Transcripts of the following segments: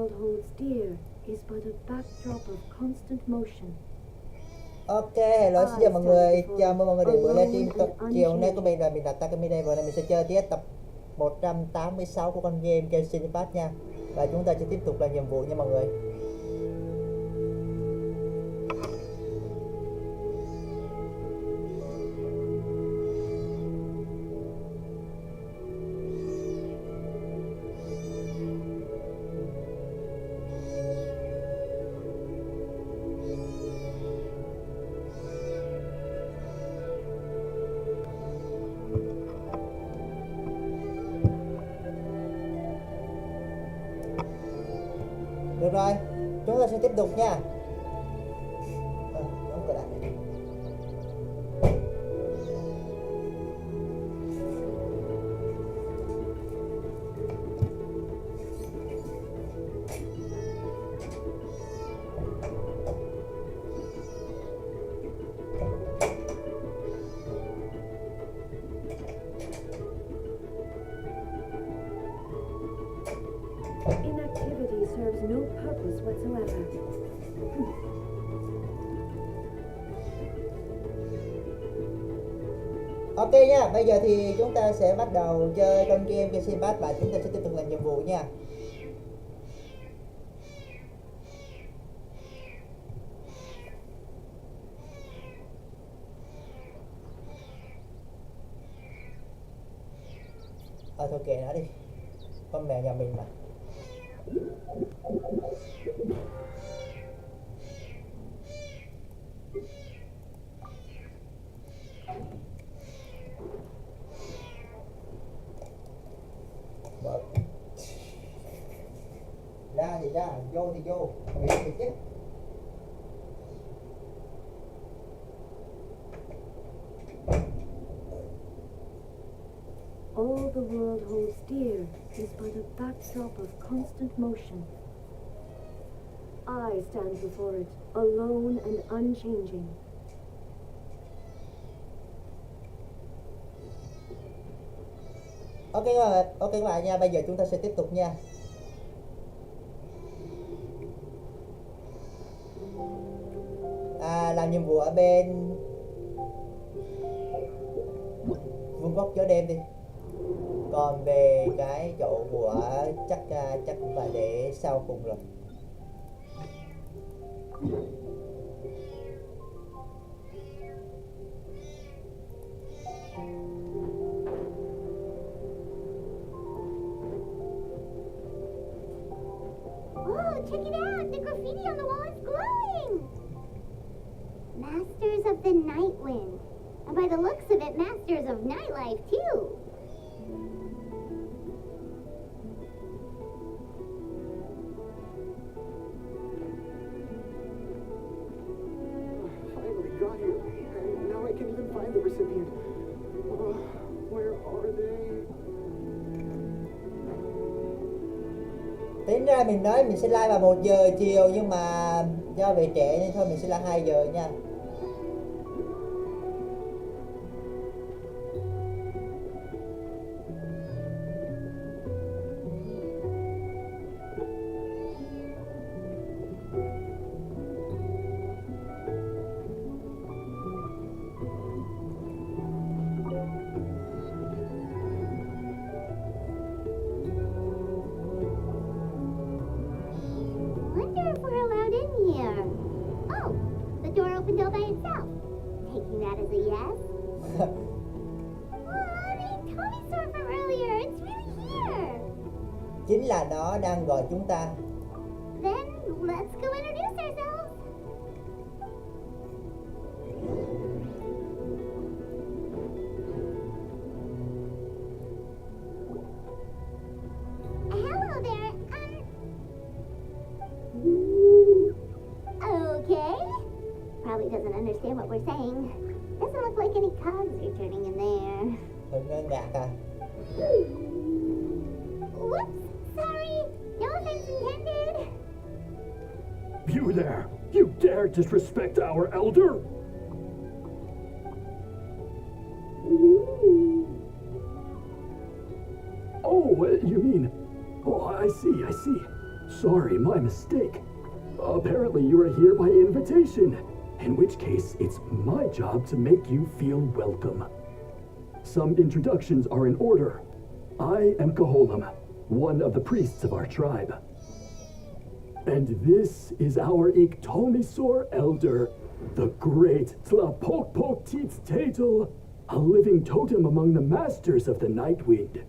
world holds dear is but a backdrop of constant motion. Ok, hello, xin chào mọi người, chào mừng mọi người đến với livestream tập chiều hôm nay của mình. Là mình là Takami đây, và mình sẽ chơi tiếp tập 186 của con game Genshin nha. Và chúng ta sẽ tiếp tục làm nhiệm vụ nha mọi người. Được rồi, chúng ta sẽ tiếp tục nha. Đóng cửa lại. Inactivity serves no purpose whatsoever. Ok nha, bây giờ thì chúng ta sẽ bắt đầu chơi con game Genshin và chúng ta sẽ tiếp tục làm nhiệm vụ nha. Thôi kệ nó đi, con mèo nhà mình mà. Mở. Ra thì ra, vô thì vô, nghỉ thì chết. All the world holds dear is but a backdrop of constant motion. I stand before it, alone and unchanging. Ok các bạn nha, bây giờ chúng ta sẽ tiếp tục nha. Làm nhiệm vụ ở bên vương quốc chợ đêm đi. Còn về cái chỗ của chắc cũng phải để sau cùng rồi. Oh, check it out! The graffiti on the wall is glowing! Masters of the Night Wind. And by the looks of it, masters of nightlife, too. Finally got here, and now I can't even find the recipient. Where are they? Tính ra mình nói mình sẽ live vào 1 giờ chiều, nhưng mà do về trễ nên thôi mình sẽ là 2 giờ nha. Wonder if we're allowed in here. Oh, the door opened all by itself. Taking that as a yes. The Tommy store from earlier. It's really here. Chính là nó đang gọi chúng ta. Then let's go introduce ourselves. Hello there. Okay. Probably doesn't understand what we're saying. Doesn't look like any cogs are turning in there. Hơi ngơ ngác à. Whoops. Sorry. No offense intended. You there! You dare disrespect our elder? Oh, you mean... Oh, I see. Sorry, my mistake. Apparently you are here by invitation, in which case it's my job to make you feel welcome. Some introductions are in order. I am Kaholam, one of the priests of our tribe. And this is our Iktomisor elder, the great Tlapokpok Tatel, a living totem among the masters of the Night Wind.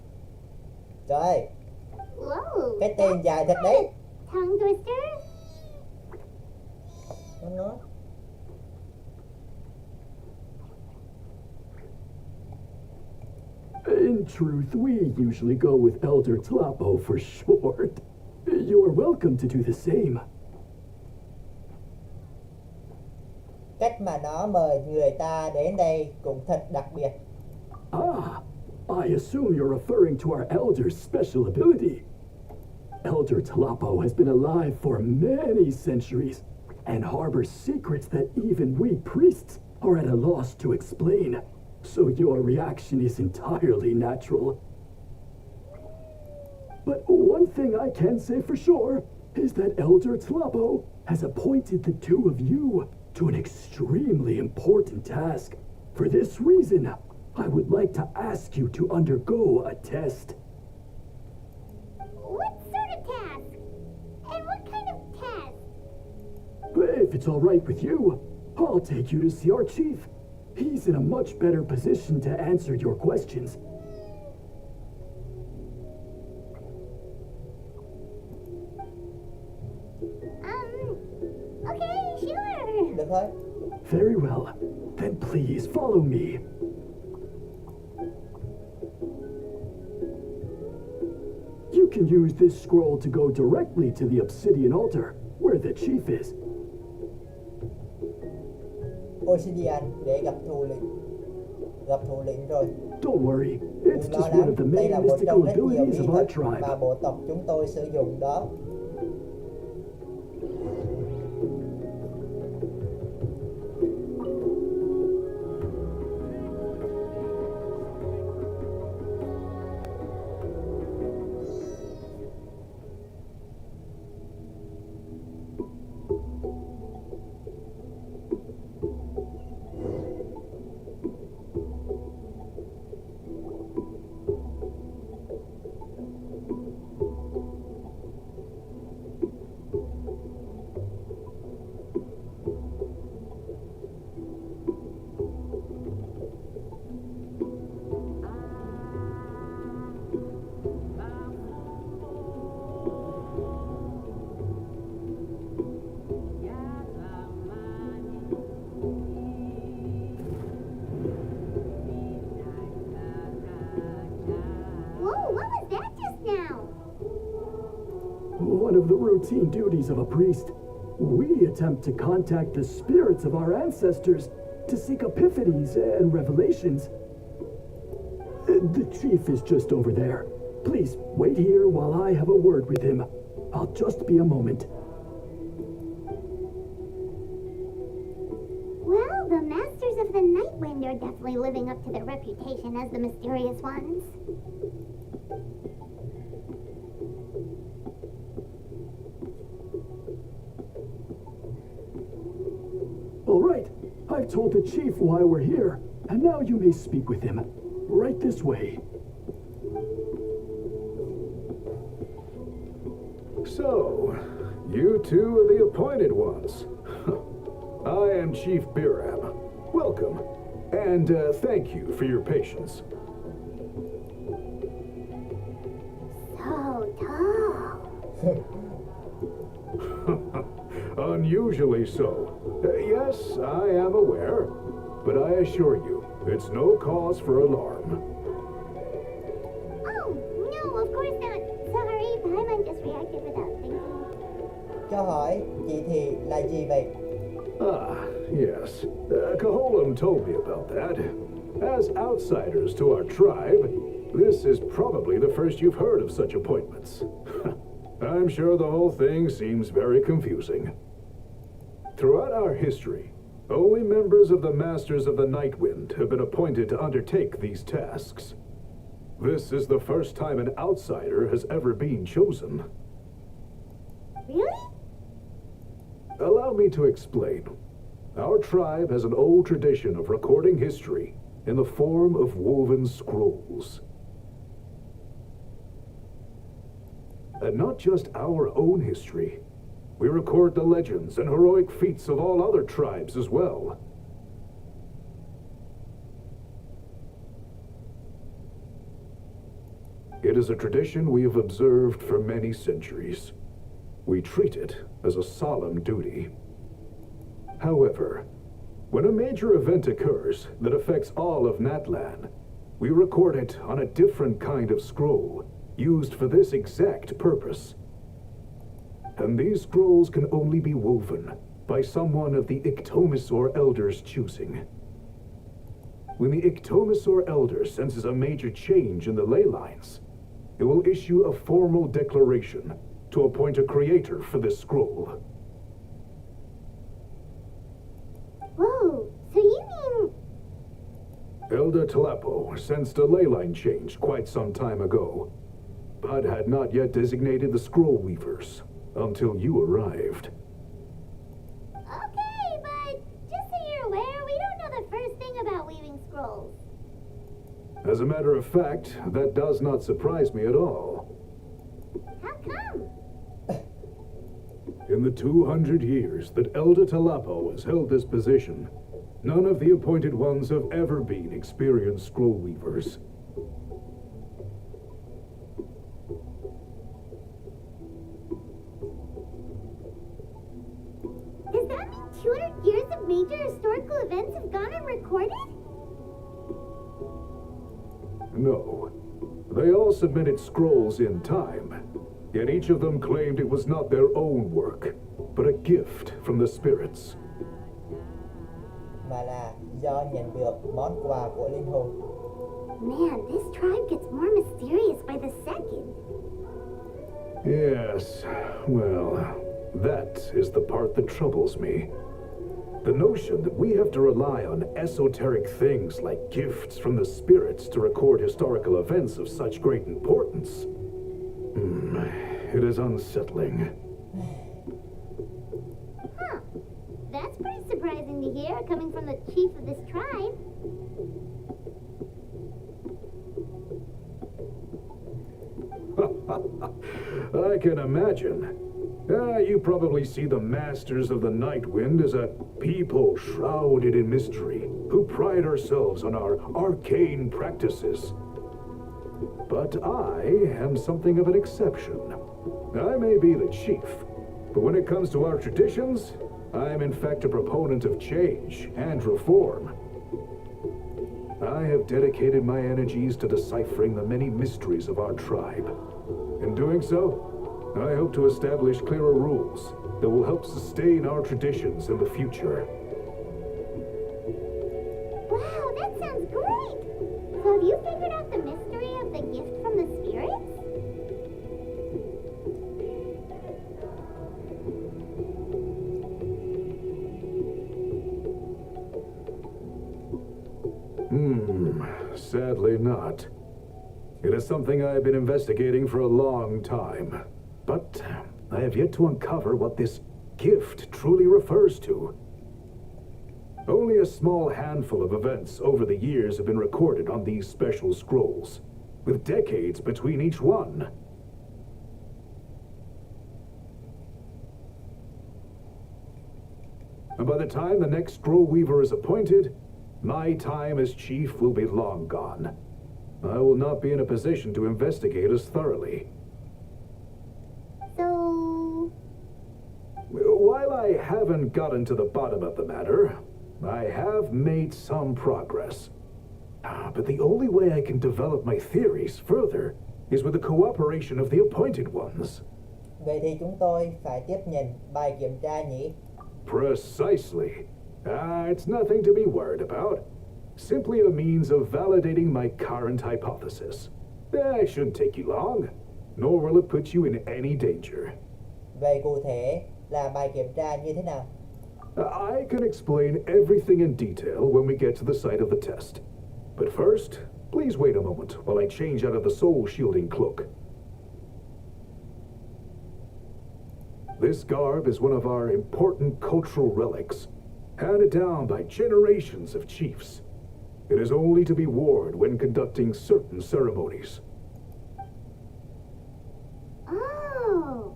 Trời, Whoa. cái tên dài thật that's đấy. a tongue twister. Nó. In truth, we usually go with Elder Tlapo for short. You're welcome to do the same. Cách mà nó mời người ta đến đây cũng thật đặc biệt. Ah, I assume you're referring to our Elder's special ability. Elder Tlapo has been alive for many centuries and harbors secrets that even we priests are at a loss to explain. So your reaction is entirely natural. But one thing I can say for sure is that Elder Tlapo has appointed the two of you to an extremely important task. For this reason, I would like to ask you to undergo a test. What sort of task? And what kind of test? If it's all right with you, I'll take you to see our chief. He's in a much better position to answer your questions. Okay, sure. Được thôi. Very well. Then please follow me. You can use this scroll to go directly to the obsidian altar, where the chief is. Obsidian để gặp thủ lĩnh. Gặp thủ lĩnh rồi. Don't worry, it's Đừng lo just one lắng, of the đây many là một mystical trong rất nhiều abilities bí of our thuật mà tribe. bộ tộc chúng tôi sử dụng đó. Whoa, what was that just now? One of the routine duties of a priest. We attempt to contact the spirits of our ancestors to seek epiphanies and revelations. The chief is just over there. Please wait here while I have a word with him. I'll just be a moment. Well, the Masters of the Night Wind are definitely living up to their reputation as the mysterious ones. All right, I've told the chief why we're here, and now you may speak with him. Right this way. So, you two are the appointed ones. I am Chief Biram. Welcome, and thank you for your patience. So tall. Unusually so. Yes, I am aware, but I assure you, it's no cause for alarm. Oh, no, of course not. Sorry, Paimon just reacted without thinking. Cho hỏi, chị thì là gì vậy? Ah, yes. Kaholam told me about that. As outsiders to our tribe, this is probably the first you've heard of such appointments. I'm sure the whole thing seems very confusing. Throughout our history, only members of the Masters of the Night Wind have been appointed to undertake these tasks. This is the first time an outsider has ever been chosen. Allow me to explain. Our tribe has an old tradition of recording history in the form of woven scrolls. And not just our own history. We record the legends and heroic feats of all other tribes as well. It is a tradition we have observed for many centuries. We treat it as a solemn duty. However, when a major event occurs that affects all of Natlan, we record it on a different kind of scroll, used for this exact purpose. And these scrolls can only be woven by someone of the Iktomisor Elders' choosing. When the Iktomisor Elder senses a major change in the ley lines, it will issue a formal declaration to appoint a creator for this scroll. Whoa, so you mean... Elder Talapo sensed a ley line change quite some time ago, but had not yet designated the scroll weavers until you arrived. Okay, but just so you're aware, we don't know the first thing about weaving scrolls. As a matter of fact, that does not surprise me at all. How come? In the 200 years that Elder Talapo has held this position, none of the appointed ones have ever been experienced scroll weavers. Does that mean 200 years of major historical events have gone unrecorded? No. They all submitted scrolls in time, yet each of them claimed it was not their own work, but a gift from the spirits. Mà là do nhận được món quà của linh hồn. Man, this tribe gets more mysterious by the second. Yes, well, that is the part that troubles me. The notion that we have to rely on esoteric things like gifts from the spirits to record historical events of such great importance. It is unsettling. Huh. That's pretty surprising to hear, coming from the chief of this tribe. I can imagine. You probably see the Masters of the Night Wind as a people shrouded in mystery, who pride ourselves on our arcane practices. But I am something of an exception. I may be the chief, but when it comes to our traditions, I am in fact a proponent of change and reform. I have dedicated my energies to deciphering the many mysteries of our tribe. In doing so, I hope to establish clearer rules that will help sustain our traditions in the future. Wow, that sounds great! So have you figured out the mystery of the gift from the spirits? Sadly not. It is something I have been investigating for a long time, but I have yet to uncover what this gift truly refers to. Only a small handful of events over the years have been recorded on these special scrolls, with decades between each one. And by the time the next scroll weaver is appointed, my time as chief will be long gone. I will not be in a position to investigate as thoroughly. So... While I haven't gotten to the bottom of the matter, I have made some progress. But the only way I can develop my theories further is with the cooperation of the appointed ones. Vậy thì chúng tôi phải tiếp nhận bài kiểm tra nhỉ? Precisely. It's nothing to be worried about. Simply a means of validating my current hypothesis. It shouldn't take you long, nor will it put you in any danger. Vậy cụ thể là bài kiểm tra như thế nào? I can explain everything in detail when we get to the site of the test. But first, please wait a moment while I change out of the soul shielding cloak. This garb is one of our important cultural relics, handed down by generations of chiefs. It is only to be worn when conducting certain ceremonies. Oh.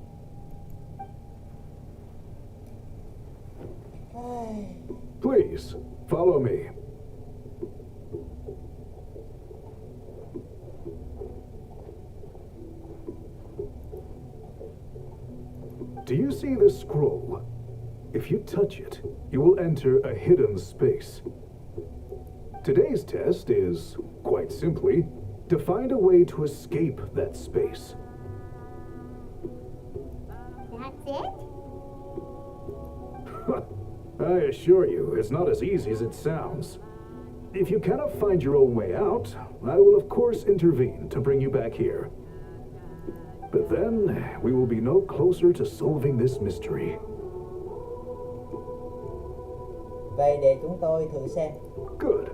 Please, follow me. Do you see this scroll? If you touch it, you will enter a hidden space. Today's test is, quite simply, to find a way to escape that space. That's it? I assure you, it's not as easy as it sounds. If you cannot find your own way out, I will of course intervene to bring you back here. But then, we will be no closer to solving this mystery. Vậy để chúng tôi thử xem. Good.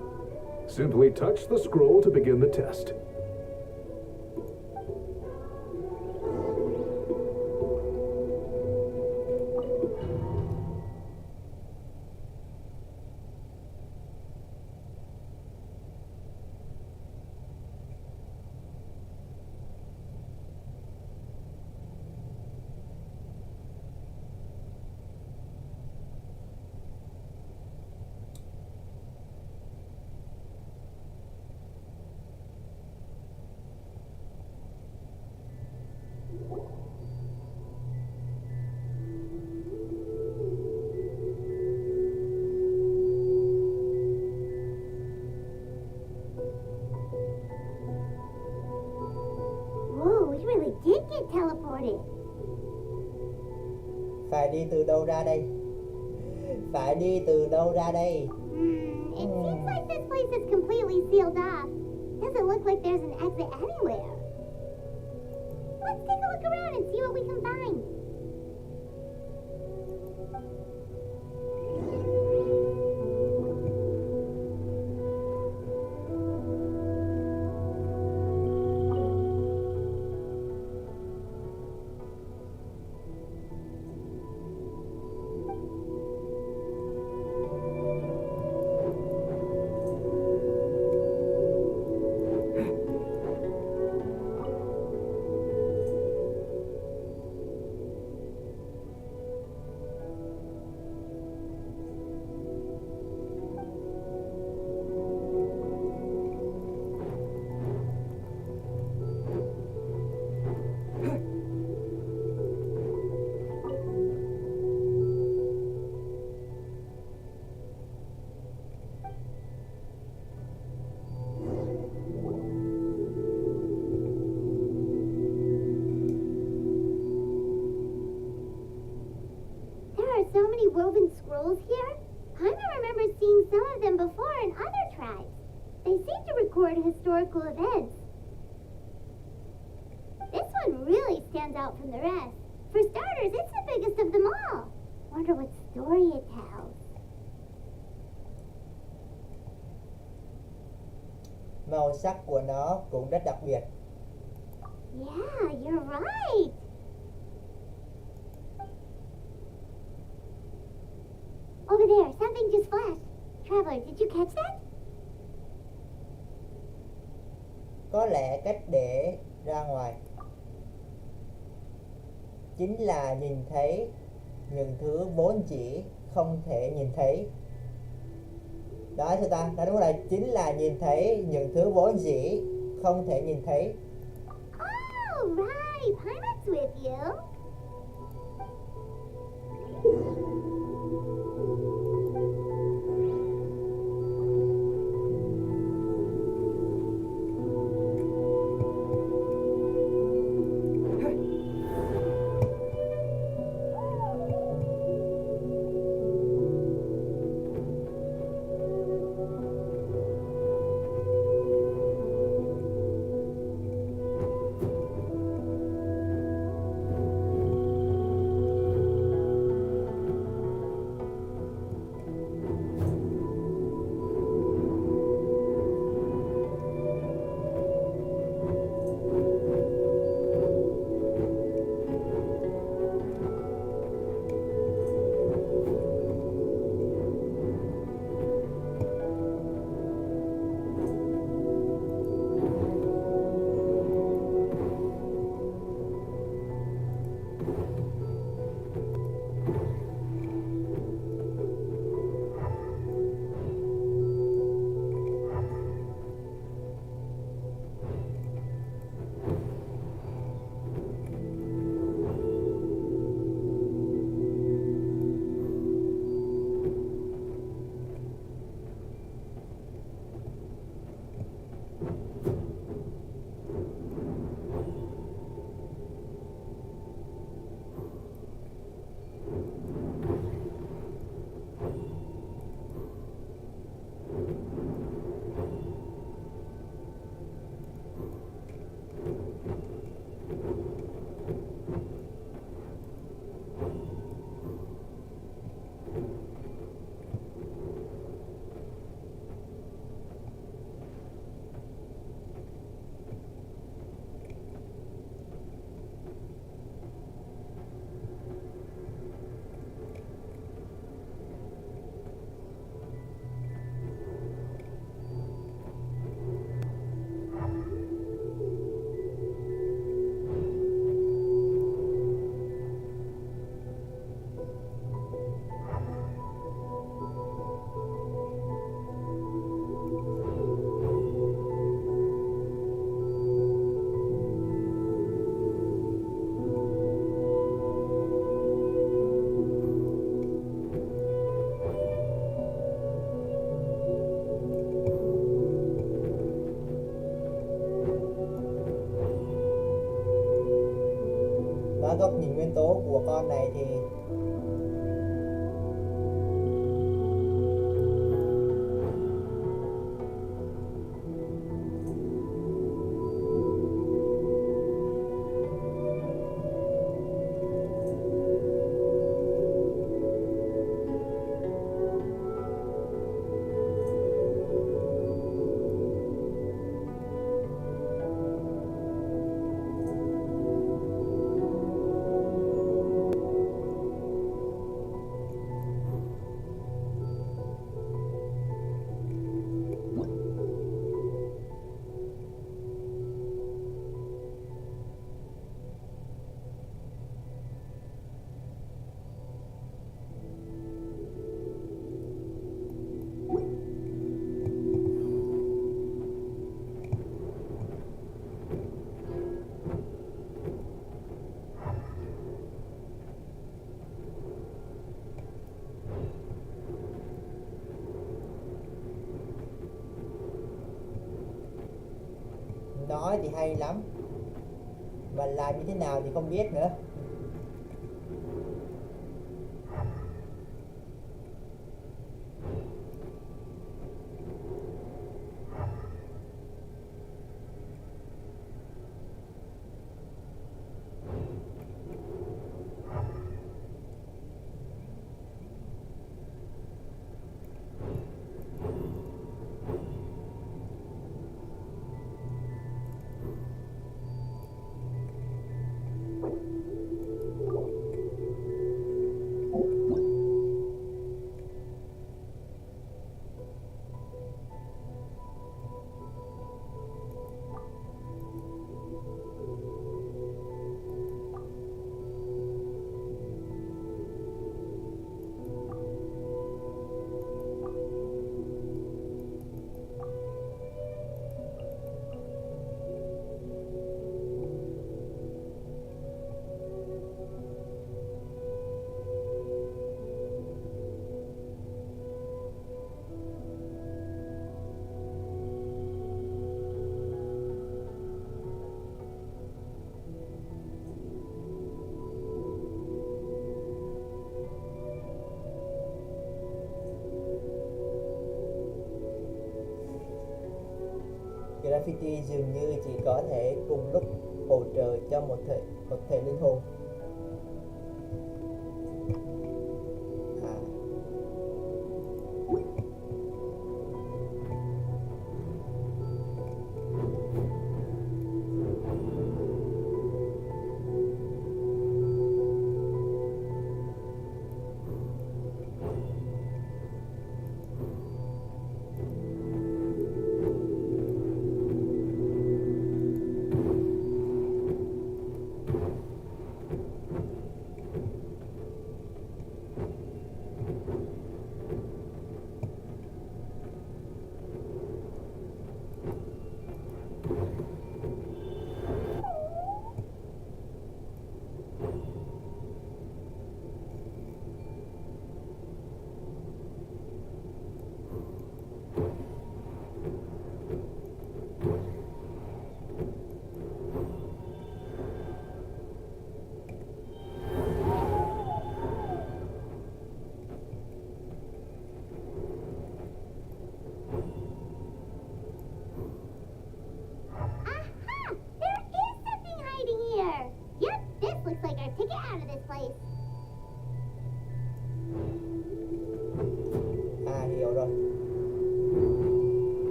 Simply touch the scroll to begin the test. Whoa, we really did get teleported. Phải đi từ đâu ra đây? Phải đi từ đâu ra đây? It seems like this place is completely sealed off. Doesn't look like there's an exit anywhere. Let's take a look around and see what we can find. So many woven scrolls here. I don't remember seeing some of them before in other tribes. They seem to record historical events. This one really stands out from the rest. For starters, it's the biggest of them all. Wonder what story it tells. Màu sắc của nó cũng rất đặc biệt. Yeah, you're right. Over there, something just flashed. Traveler, did you catch that? Có lẽ cách để ra ngoài chính là nhìn thấy những thứ vốn dĩ không thể nhìn thấy. Đó thưa ta, nói đúng rồi, chính là nhìn thấy những thứ vốn dĩ không thể nhìn thấy. Oh, right. Pirate's with you. góc nhìn nguyên tố của con này thì nói thì hay lắm, mà làm như thế nào thì không biết nữa. Graffiti dường như chỉ có thể cùng lúc bầu trời cho một thể linh hồn.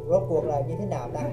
Rốt cuộc là như thế nào ta?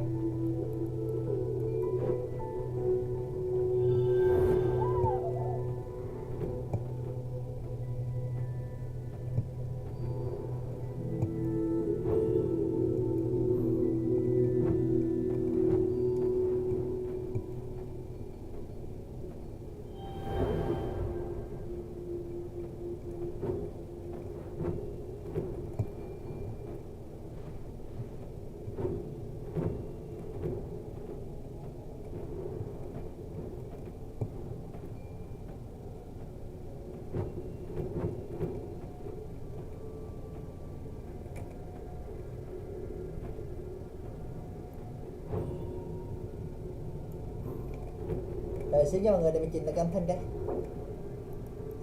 Đợi xíu nha mọi người, để mình chỉnh lại cái âm thanh cái.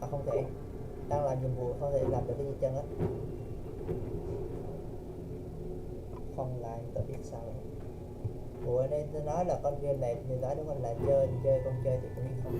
À không thể, đang làm nhiệm vụ không thể làm được cái gì chân á. Không lại tôi biết sao. Ủa nên tôi nói là con game này thì nói đúng không, là chơi con chơi thì cũng biết không.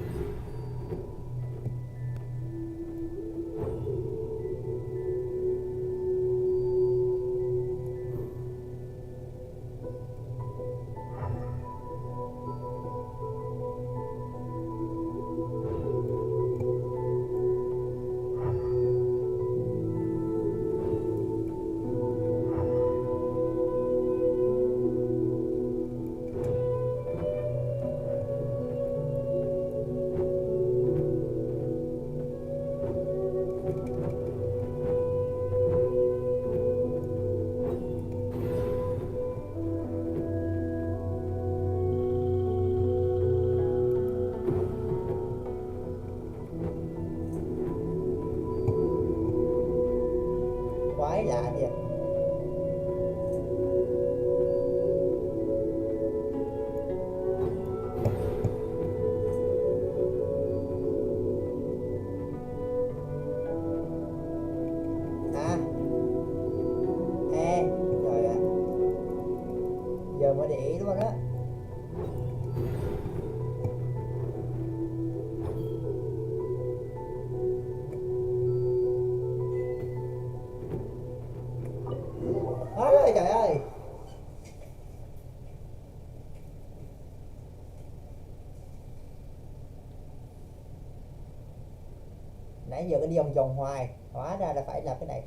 Quái lạ thiệt. À trời ạ, giờ mới để ý luôn đó. Ôi trời ơi. Nãy giờ cứ đi vòng vòng hoài, hóa ra là phải làm cái này.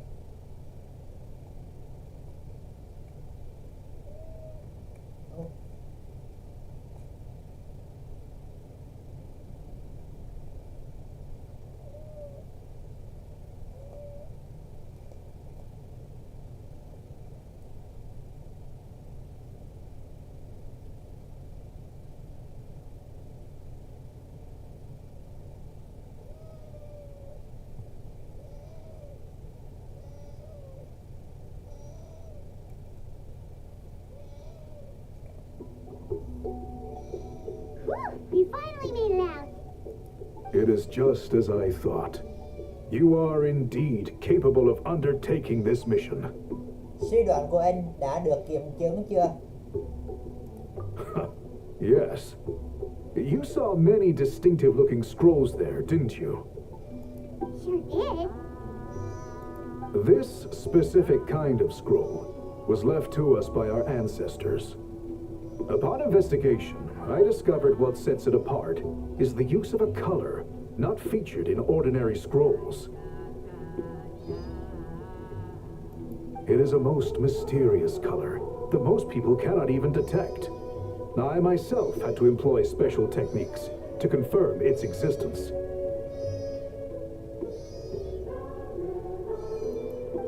We finally made it out. It is just as I thought. You are indeed capable of undertaking this mission. Suy đoán của anh đã được kiểm chứng chưa? Yes. You saw many distinctive looking scrolls there, didn't you? Sure did. This specific kind of scroll was left to us by our ancestors. Upon investigation, I discovered what sets it apart is the use of a color not featured in ordinary scrolls. It is a most mysterious color that most people cannot even detect. I myself had to employ special techniques to confirm its existence.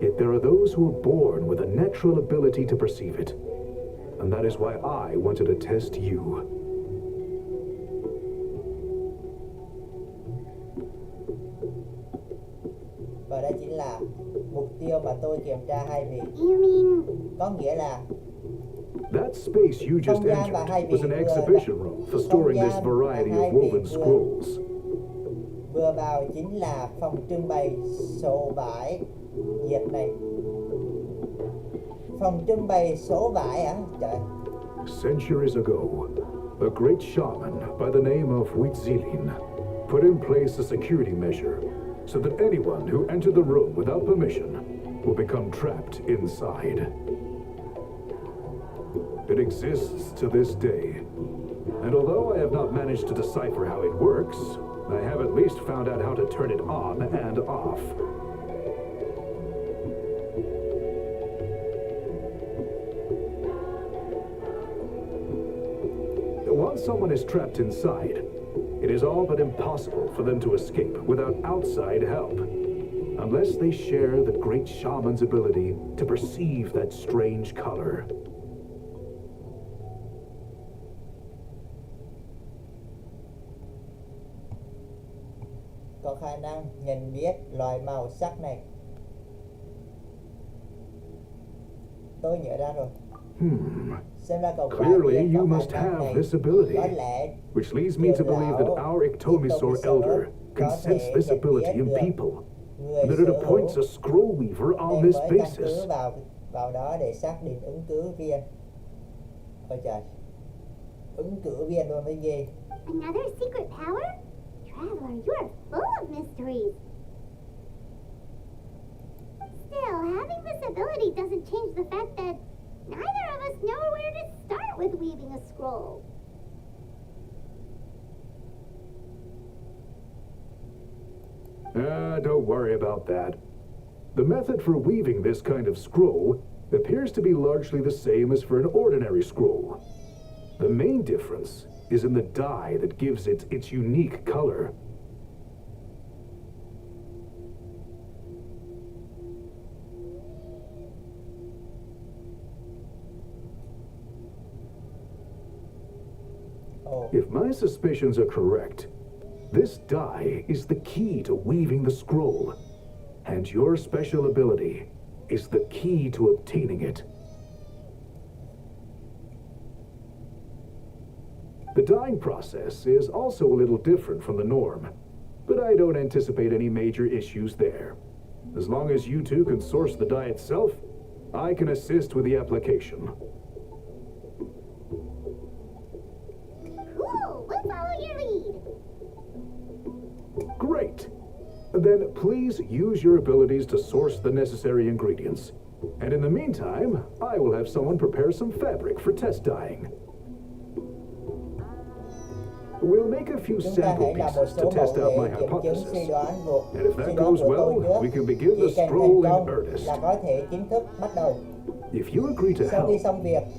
Yet there are those who are born with a natural ability to perceive it. And that is why I wanted to test you. Và đây chính là mục tiêu mà tôi kiểm tra hai vị. You mean Có nghĩa là That space you just entered was an exhibition room for storing this variety of woven scrolls. vừa vào chính là phòng trưng bày số vải diệt này. Phòng trưng bày số vải à? Trời. Centuries ago, a great shaman by the name of Huitzilin put in place a security measure so that anyone who entered the room without permission will become trapped inside. It exists to this day. And although I have not managed to decipher how it works, I have at least found out how to turn it on and off. Once someone is trapped inside, it is all but impossible for them to escape without outside help. Unless they share the great shaman's ability to perceive that strange color. Có khả năng nhận biết loại màu sắc này. Tôi nhớ ra rồi. Xem ra cậu Clearly, you must have this ability, which leads me to believe that our Ictomisaur elder can sense this ability in people, and that it appoints a scroll weaver on this basis. Vào đó để xác định ứng cử viên. Ôi trời, ứng cử viên luôn mới ghê. Another secret power? Traveler, you are full of mysteries. Still, having this ability doesn't change the fact that neither of us know where to start with weaving a scroll. Don't worry about that. The method for weaving this kind of scroll appears to be largely the same as for an ordinary scroll. The main difference is in the dye that gives it its unique color. If my suspicions are correct, this dye is the key to weaving the scroll, and your special ability is the key to obtaining it. The dyeing process is also a little different from the norm, but I don't anticipate any major issues there. As long as you two can source the dye itself, I can assist with the application. Cool, we'll follow your lead. Great. Then please use your abilities to source the necessary ingredients. And in the meantime, I will have someone prepare some fabric for test dyeing. We'll make a few sample pieces to test out my hypothesis. And if that goes well, we can begin the scroll in earnest. If you agree to help,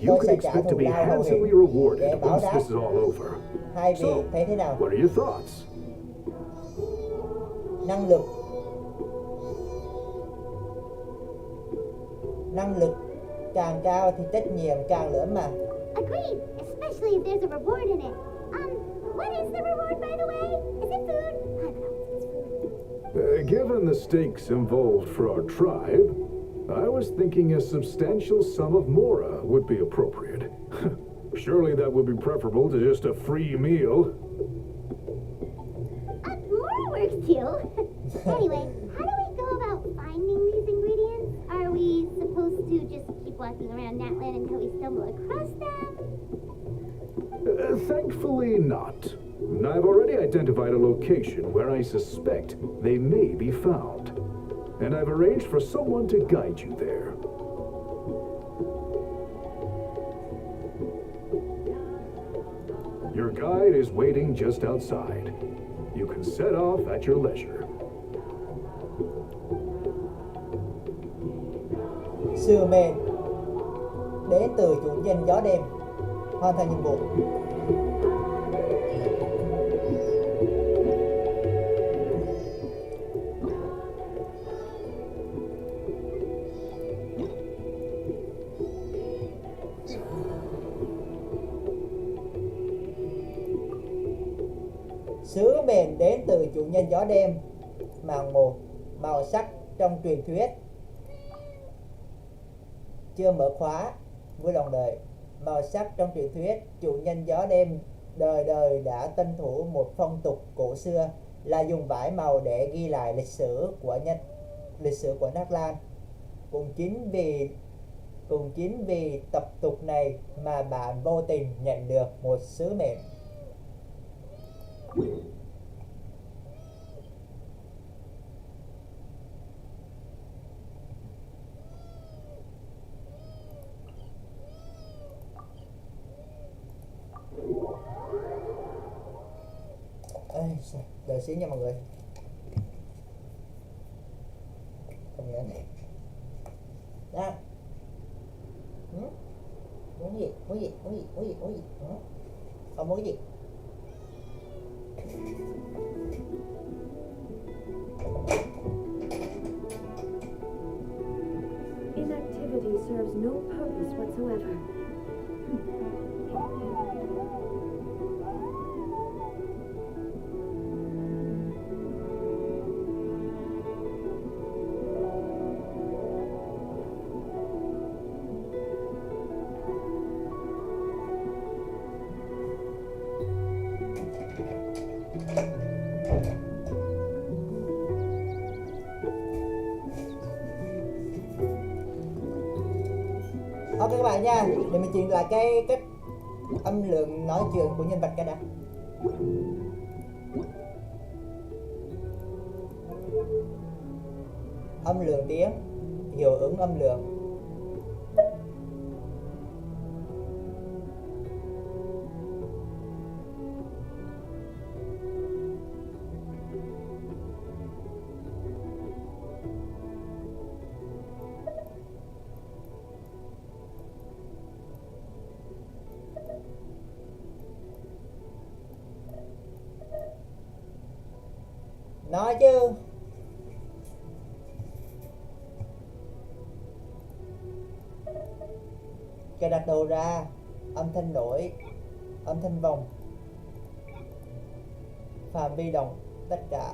you can expect to be handsomely rewarded once this is all over. So, what are your thoughts? Năng lực càng cao thì trách nhiệm càng lớn mà. Agreed, especially if there's a reward in it. What is the reward, by the way? Is it food? I don't know. It's food. Given the stakes involved for our tribe, I was thinking a substantial sum of mora would be appropriate. Surely that would be preferable to just a free meal. Mora works too. Anyway, how do we go about finding these ingredients? Are we supposed to just keep walking around Natland until we stumble across them? Thankfully not. I've already identified a location where I suspect they may be found. And I've arranged for someone to guide you there. Your guide is waiting just outside. You can set off at your leisure. Sư mệnh đến từ chủ nhân gió đêm, hoàn thành nhiệm vụ. Sứ mệnh đến từ chủ nhân gió đêm. Màng 1. Màu sắc trong truyền thuyết. Chưa mở khóa. Vui lòng đợi. Màu sắc trong truyền thuyết. Chủ nhân gió đêm đời đời đã tuân thủ một phong tục cổ xưa là dùng vải màu để ghi lại lịch sử của Nát Lan. Cũng chính vì tập tục này mà bạn vô tình nhận được một sứ mệnh. Đợi xíu nha mọi người. Không nhớ này. Đó. Muốn gì? Muốn gì? Muốn gì? Muốn gì? Muốn gì? Không muốn gì. Inactivity serves no purpose whatsoever. Ok các bạn nha, để mình chuyển lại cái cách âm lượng nói chuyện của nhân vật cái đã. Âm lượng tiếng, hiệu ứng âm lượng. Nói chứ. Cài đặt đầu ra, âm thanh nổi, âm thanh vòng, phạm vi đồng, tất cả,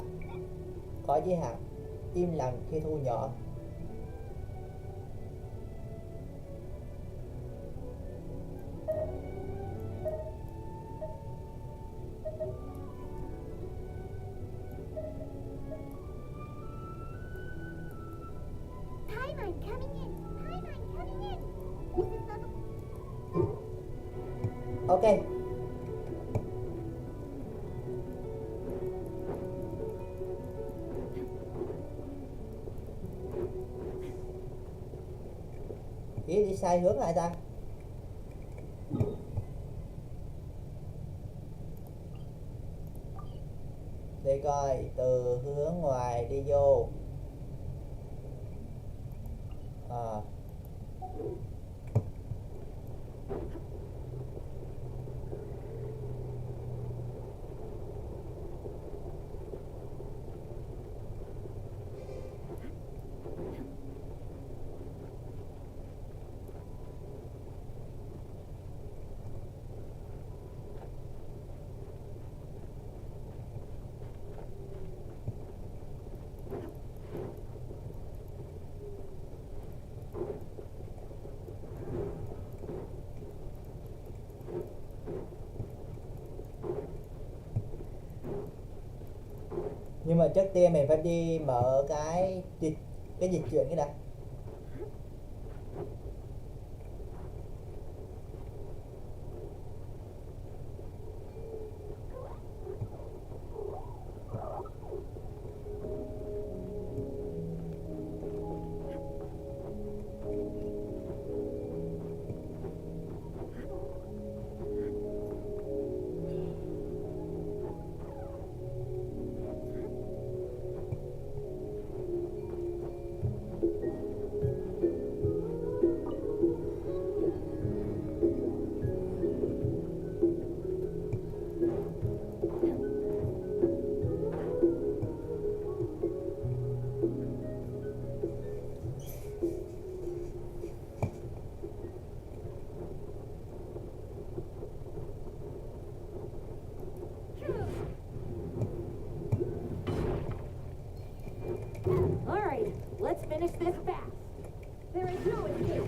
có giới hạn, im lặng khi thu nhỏ. Paimon coming in. Paimon coming in. This is level. Ok. Đi sai hướng lại ta. Để coi từ hướng ngoài đi vô. Nhưng mà trước tiên mình phải đi mở cái dịch chuyển cái đã. All right, let's finish this fast. There is no escape.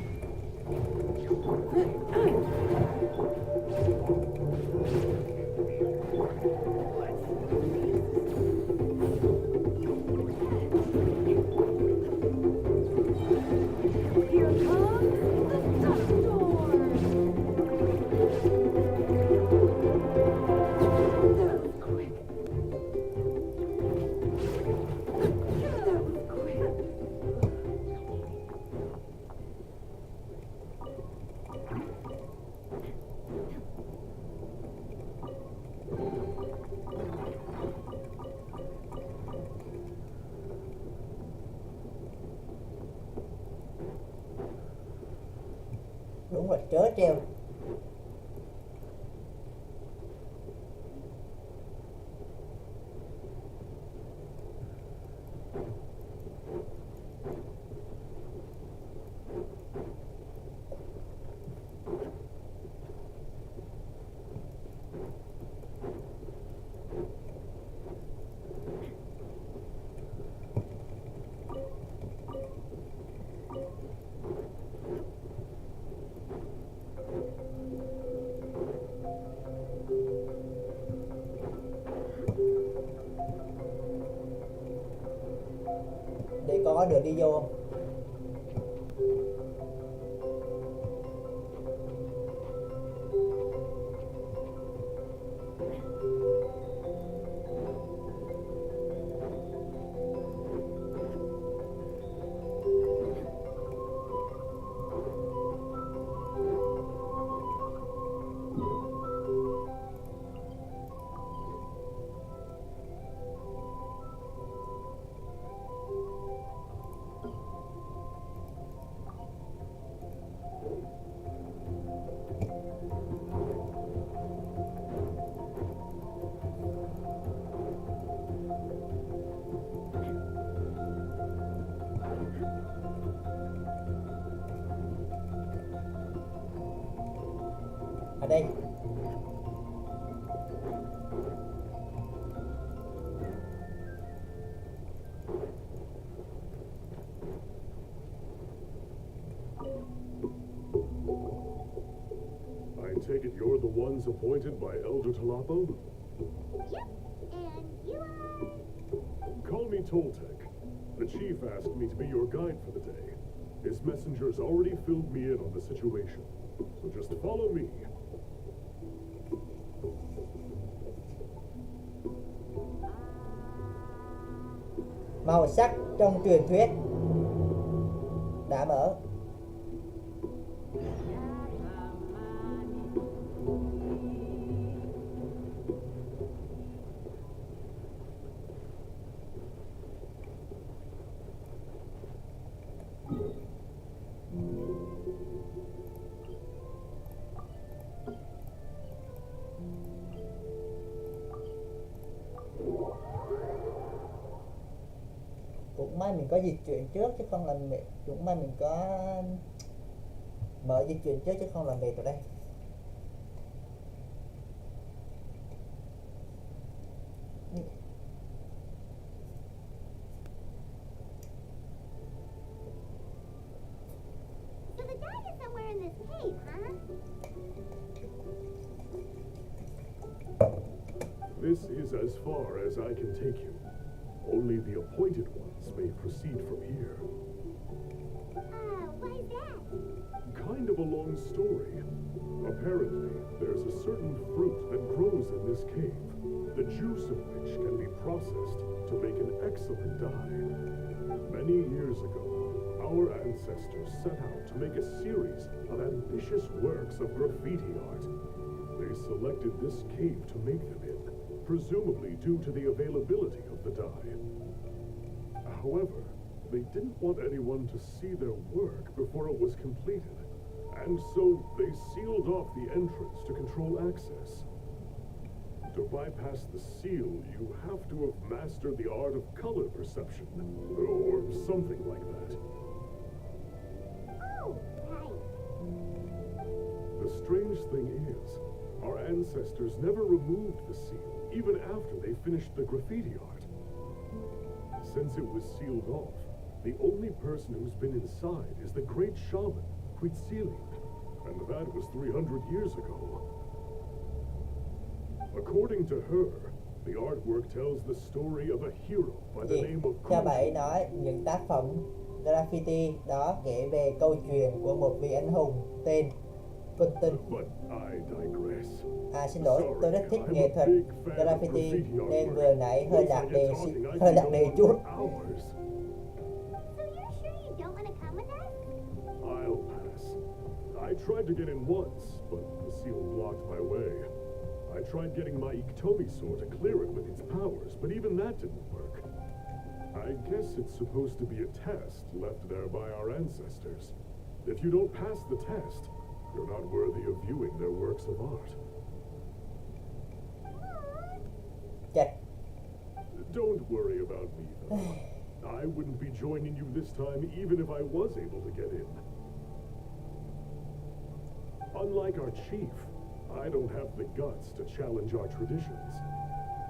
Here comes the dust storm. That was quick. That was quick. Đúng rồi, trớ trêu. Để có đường đi vô không? Ở đây. I take it you're the ones appointed by Elder Talapo? Yep. And you are? Call me Toltec. The chief asked me to be your guide for the day. His messengers already filled me in on the situation. So just follow me. Màu sắc trong truyền thuyết đã mở. Cũng may mình có dịch chuyển trước chứ không làm mệt. Cũng may mình có mở dịch chuyển trước chứ không làm mệt ở đây. So the dog is somewhere in this cave, huh? This is as far as I can take you. Only the appointed ones may proceed from here. Why is that? Kind of a long story. Apparently, there's a certain fruit that grows in this cave, the juice of which can be processed to make an excellent dye. Many years ago, our ancestors set out to make a series of ambitious works of graffiti art. They selected this cave to make them in, presumably due to the availability of the dye. However, they didn't want anyone to see their work before it was completed, and so they sealed off the entrance to control access. To bypass the seal, you have to have mastered the art of color perception, or something like that. Oh, right. The strange thing is, our ancestors never removed the seal, even after they finished the graffiti art. Since it was sealed off, the only person who's been inside is the great shaman, Huitzilian, and that was 300 years ago. According to her, the artwork tells the story of a hero by the name of Cha Bảy nói những tác phẩm graffiti đó kể về câu chuyện của một vị anh hùng tên Quentin. But I digress. Xin lỗi, tôi rất thích nghệ thuật graffiti nên vừa nãy hơi lạc đề chút. So you're sure you don't want to come with us? I'll pass. I tried to get in once, but the seal blocked my way. I tried getting my Iktomi sword to clear it with its powers, but even that didn't work. I guess it's supposed to be a test left there by our ancestors. If you don't pass the test, You're not worthy of viewing their works of art. Chết. Don't worry about me, though. I wouldn't be joining you this time even if I was able to get in. Unlike our chief, I don't have the guts to challenge our traditions.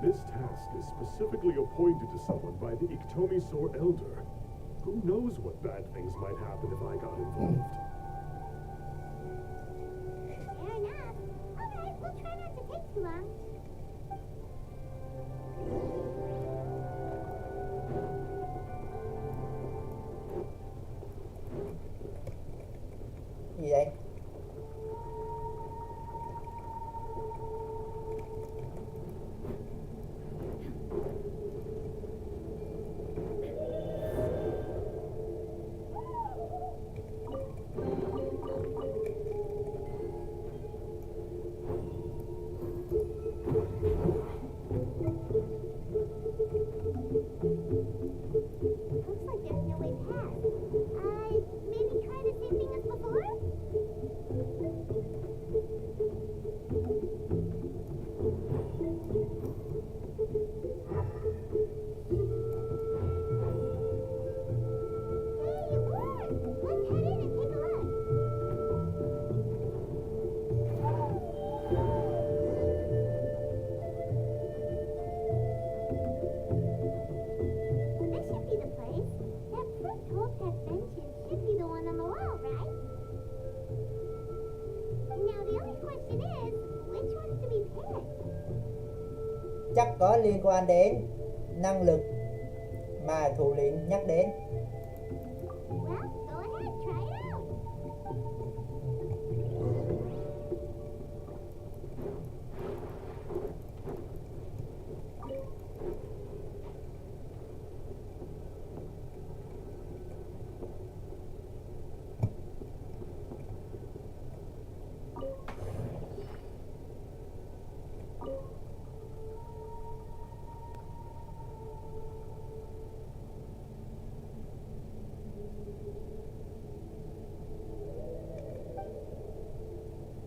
This task is specifically appointed to someone by the Iktomi Sor Elder. Who knows what bad things might happen if I got involved? Fair enough. Alright, we'll try not to take too long. Gì vậy? Looks like there's no way past. Maybe try the same thing as before? Hey, it worked! Let's head in and take a look. This should be the place. That first Toltec genshin should be the one on the wall, right? Now the only question is, which one's to be picked? Chắc có liên quan đến năng lực mà thủ lĩnh nhắc đến. Well, go ahead, try it out.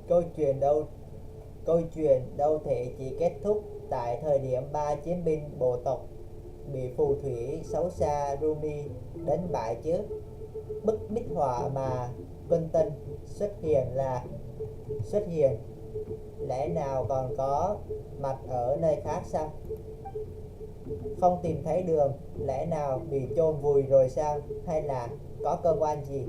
Câu chuyện đâu thể chỉ kết thúc tại thời điểm 3 chiến binh bộ tộc bị phù thủy xấu xa Rumi đánh bại chứ. Bức bích họa mà Quentin xuất hiện lẽ nào còn có mặt ở nơi khác sao? Không tìm thấy đường, lẽ nào bị chôn vùi rồi sao? Hay là có cơ quan gì?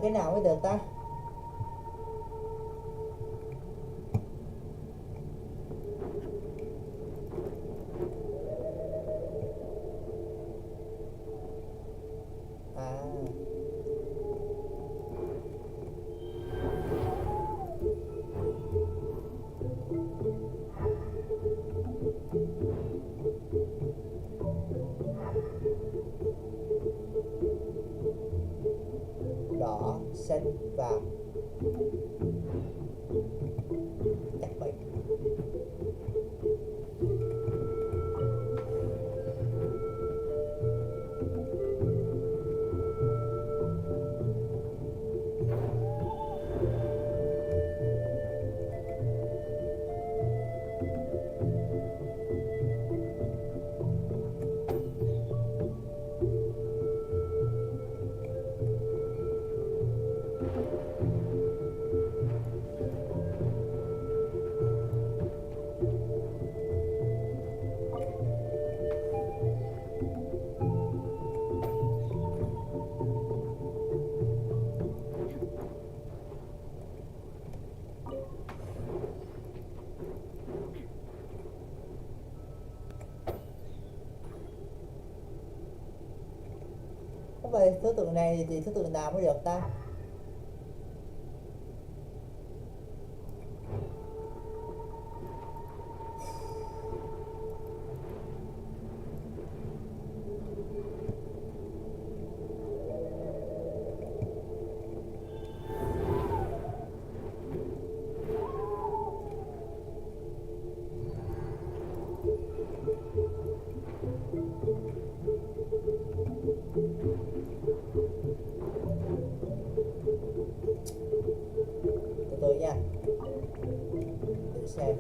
cái nào mới được ta? À, đỏ, xanh, vàng. Chắc vậy. Vậy thứ tự này thì thứ tự nào mới được ta? Từ từ nha, để xem.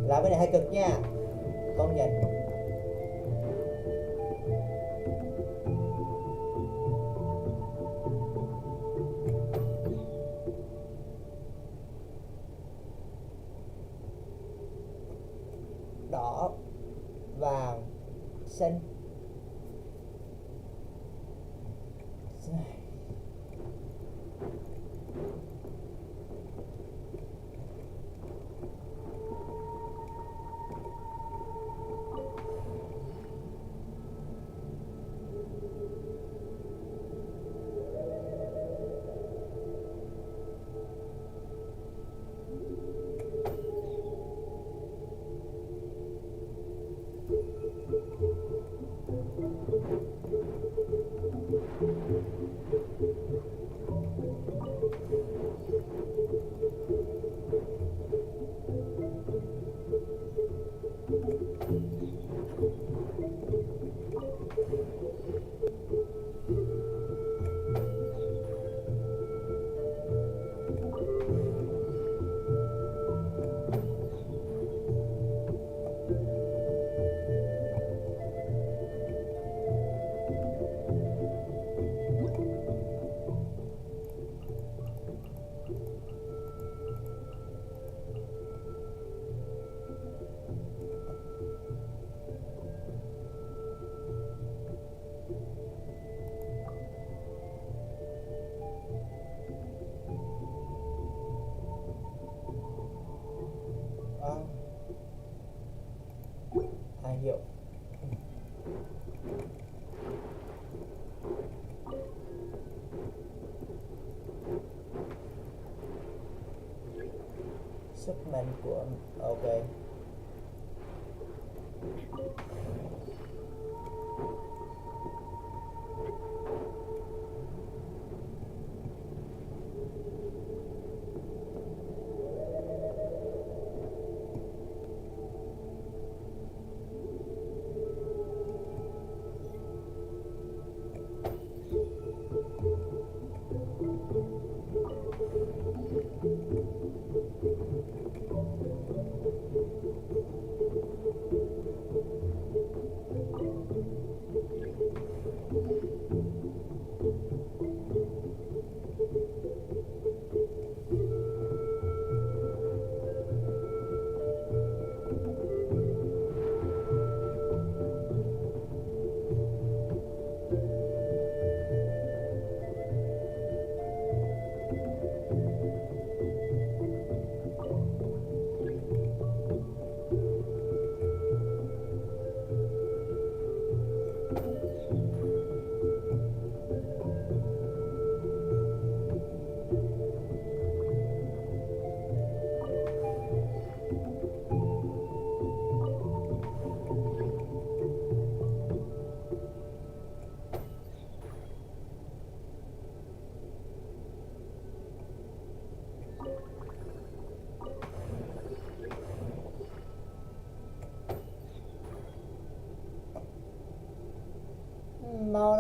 Làm cái này hơi cực nha, công nhận. Đỏ, vàng, xanh. Hai hiệu. Sức mạnh của ok.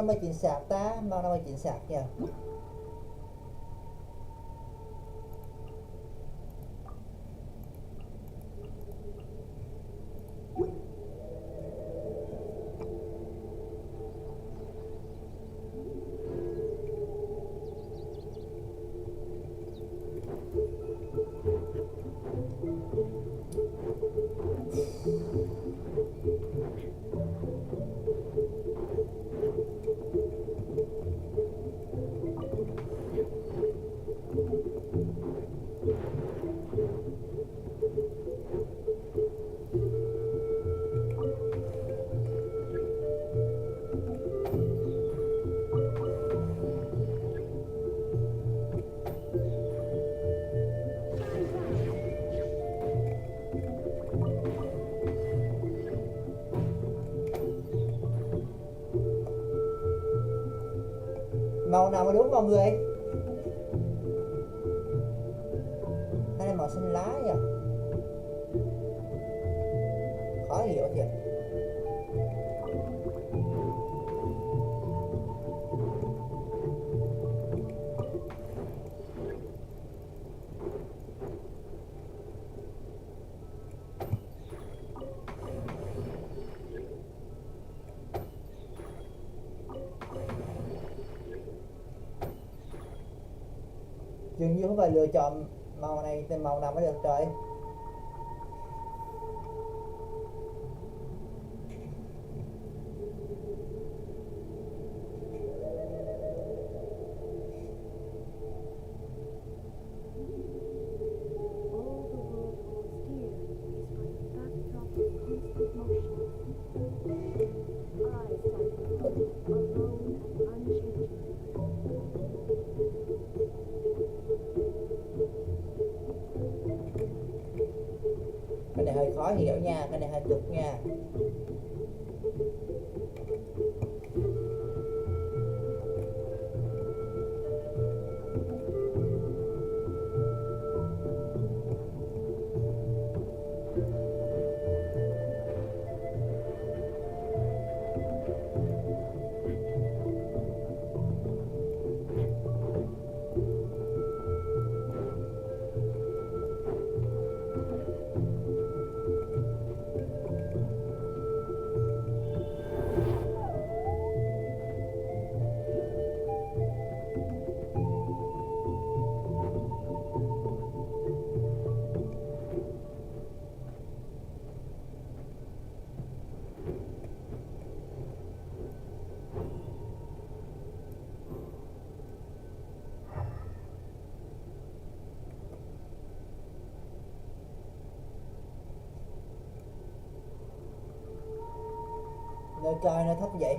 nào mới chính xác ta? Màu nào mới chính xác nhỉ? Màu nào mới đúng mọi người? Cái này màu xanh lá nhỉ? Khó hiểu thiệt. Dường như không phải lựa chọn màu này thì màu nào mới được trời. All the world holds dear is but a backdrop of constant motion. I stand alone and unchanging. Cái này hơi khó hiểu nha, cái này hơi cực nha. Nơi trời nó thấp vậy.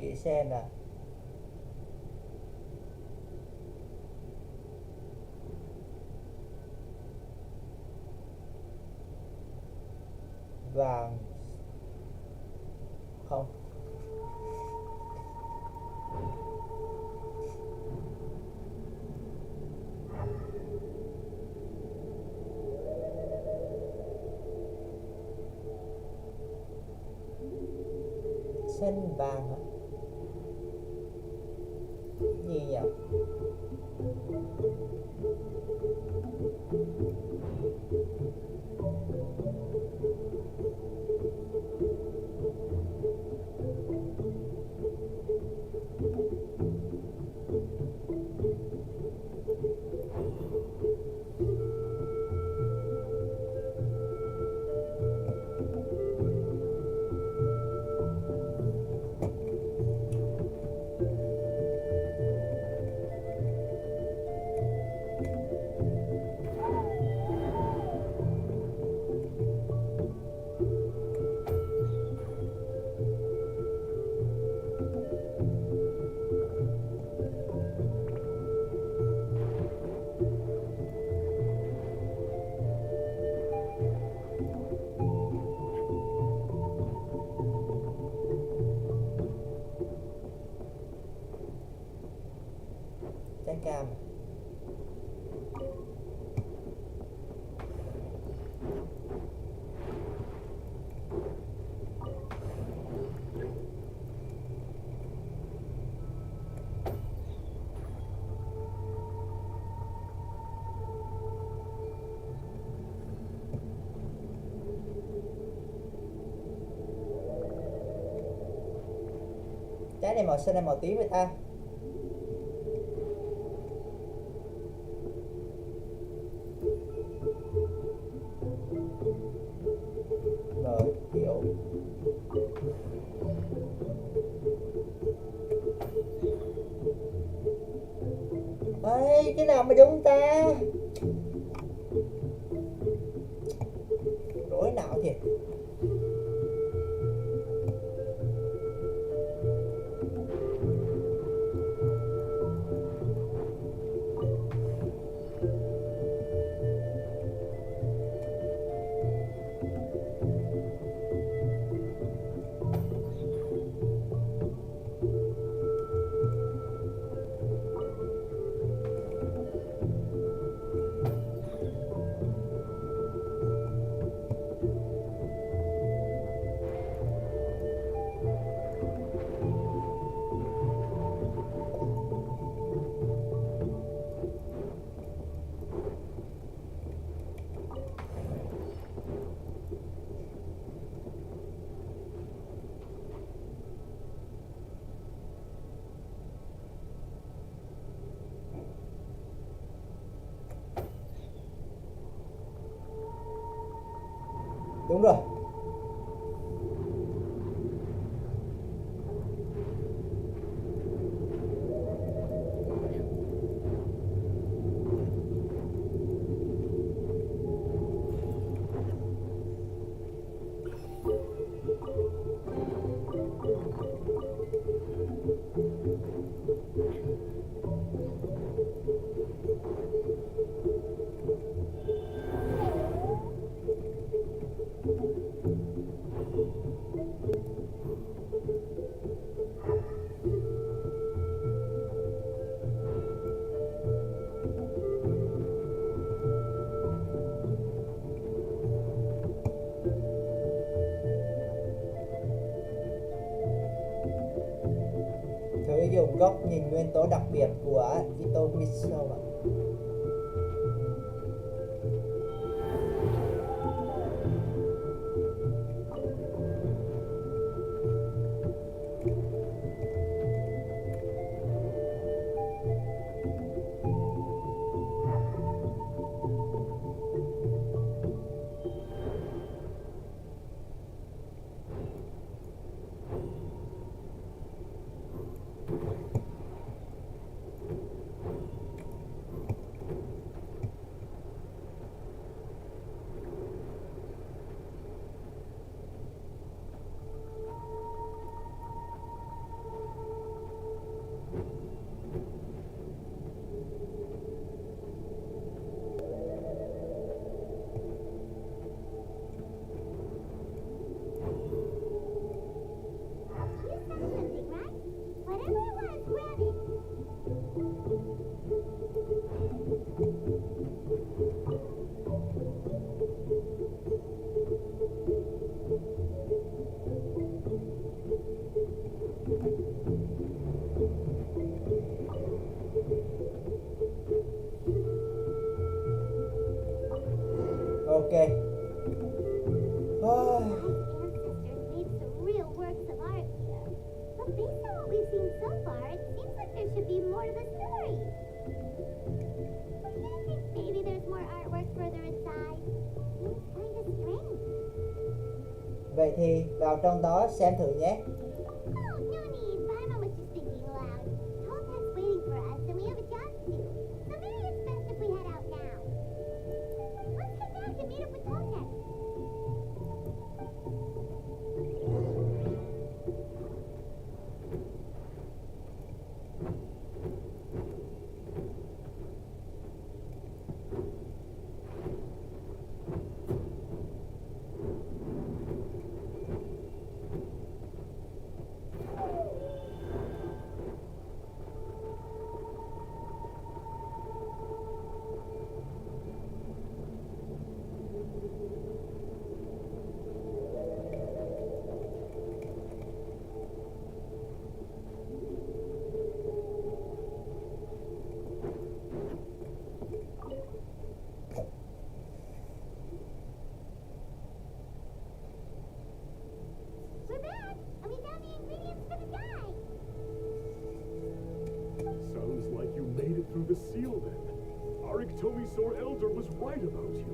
kỹ xem nè. Vàng không. Sen vàng hả? Gì nhỉ? Trái cam. Trái này màu xanh hay màu tím vậy ta? Rồi, hiểu. Ê, cái nào mà đúng ta? Rối não thiệt. Đúng rồi. Thử dùng góc nhìn nguyên tố đặc biệt của Ito Miso ạ. more to the story. I think maybe there's more artwork further inside. It's kind of strange. Vậy thì vào trong đó xem thử nhé. Oh, no need. Paimon was just thinking aloud. Toltek's waiting for us, and we have a job to do. So maybe it's best if we head out now. Let's head back and meet up with Toltek. We're back, and we found the ingredients for the dye. Sounds like you made it through the seal then. Our Iktomi-Sor Elder was right about you.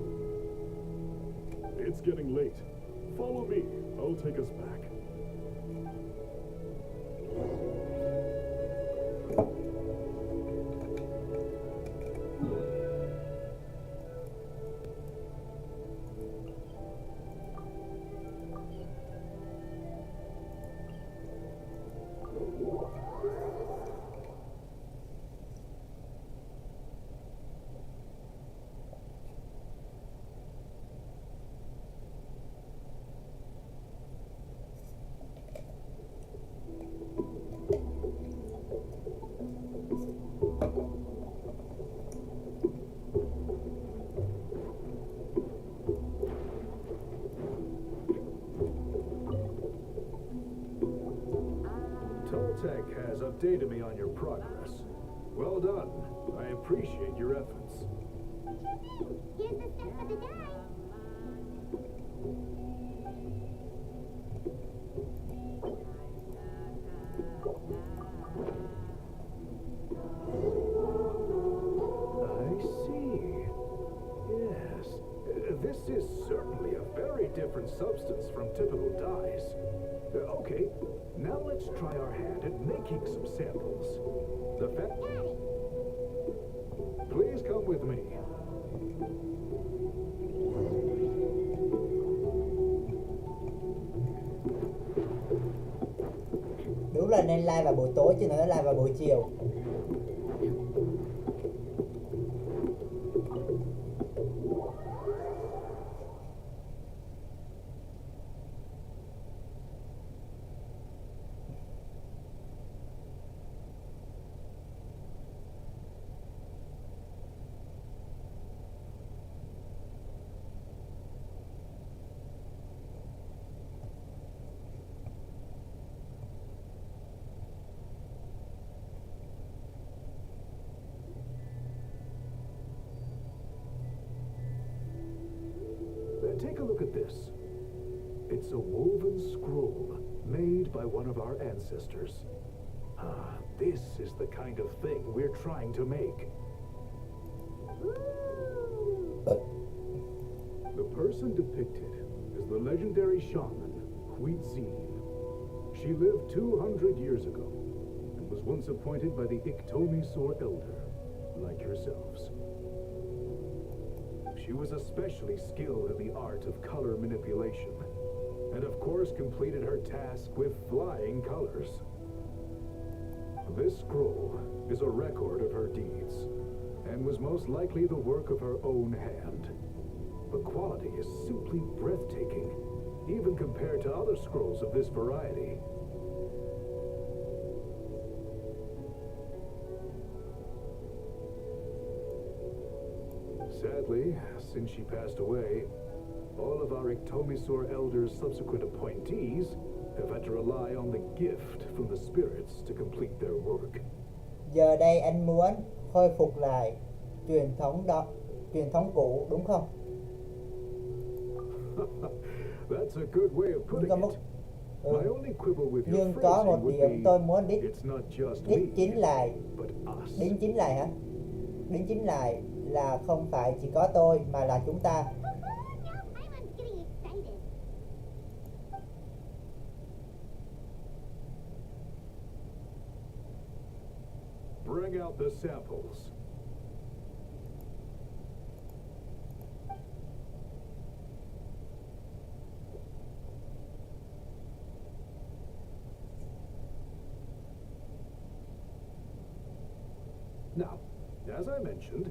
It's getting late. Follow me. I'll take us back. Toltek has updated me on your progress. Well done. I appreciate your efforts. Sure thing. Here's the stuff for the dye. I see. Yes. This is certainly a very different substance from typical dyes. Okay, now let's try our hand at making some samples. The Got it. Please come with me. Đúng là nên live vào buổi tối chứ nó live vào buổi chiều. Take a look at this. It's a woven scroll made by one of our ancestors. This is the kind of thing we're trying to make. The person depicted is the legendary shaman, Huitzin. She lived 200 years ago and was once appointed by the Iktomi-Sor Elder, like yourselves. She was especially skilled in the art of color manipulation, and of course completed her task with flying colors. This scroll is a record of her deeds, and was most likely the work of her own hand. The quality is simply breathtaking, even compared to other scrolls of this variety. Sadly, since she passed away, all of our Iktomi-Sor Elder's subsequent appointees have had to rely on the gift from the spirits to complete their work. Giờ đây anh muốn khôi phục lại truyền thống cũ đúng không? That's a good way of putting it. My only quibble with your Nhưng có một phrasing would điểm tôi be, muốn it's not just me, đính chính lại. but us. Đính chính lại hả? Đính chính lại là không phải chỉ có tôi mà là chúng ta. Now Paimon's getting excited. Bring out the samples. Now, as I mentioned,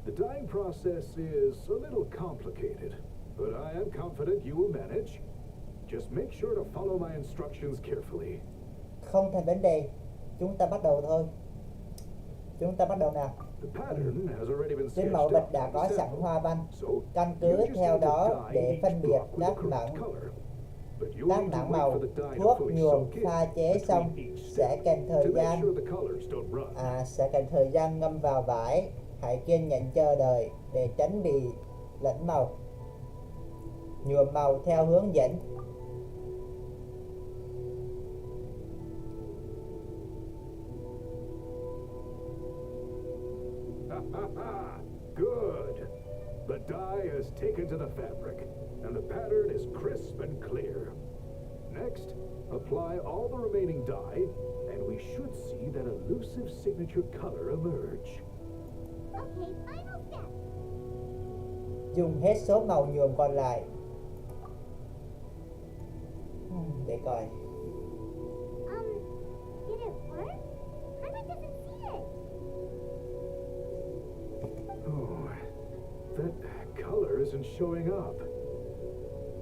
the dyeing process is a little complicated, but I am confident you will manage. Just make sure to follow my instructions carefully. Không thành vấn đề. Chúng ta bắt đầu thôi. Chúng ta bắt đầu nào. The pattern has already been Trên sketched mẫu out vật đã on có the sẵn sample, hoa văn. so Căn you cứ just theo need to đó dye để each phân biệt block with the các correct mảng color. But you'll các need to mảng wait màu. for the dye to Thuốc fully nhuộm soak in pha chế xong between each sẽ step cần to thời make gian sure the colors don't run. sẽ cần thời gian ngâm vào vải. Hãy kiên nhẫn chờ đợi để tránh bị lẫn màu. Nhuộm màu theo hướng dẫn. Good. The dye is taken to the fabric, and the pattern is crisp and clear. Next, apply all the remaining dye, and we should see that elusive signature color emerge. Okay, final step. Dùng hết số màu nhuộm còn lại. Để coi. Did it work? Paimon doesn't see it. Oh, that color isn't showing up.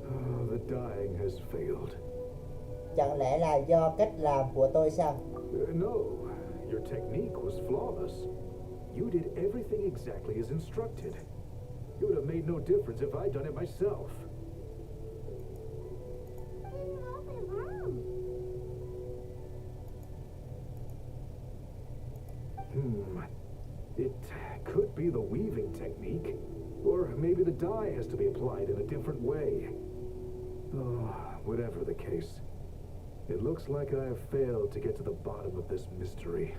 Oh, the dyeing has failed. Chẳng lẽ là do cách làm của tôi sao? No, your technique was flawless. You did everything exactly as instructed. It would have made no difference if I'd done it myself. Then what went wrong? It could be the weaving technique, or maybe the dye has to be applied in a different way. Oh, whatever the case, it looks like I have failed to get to the bottom of this mystery.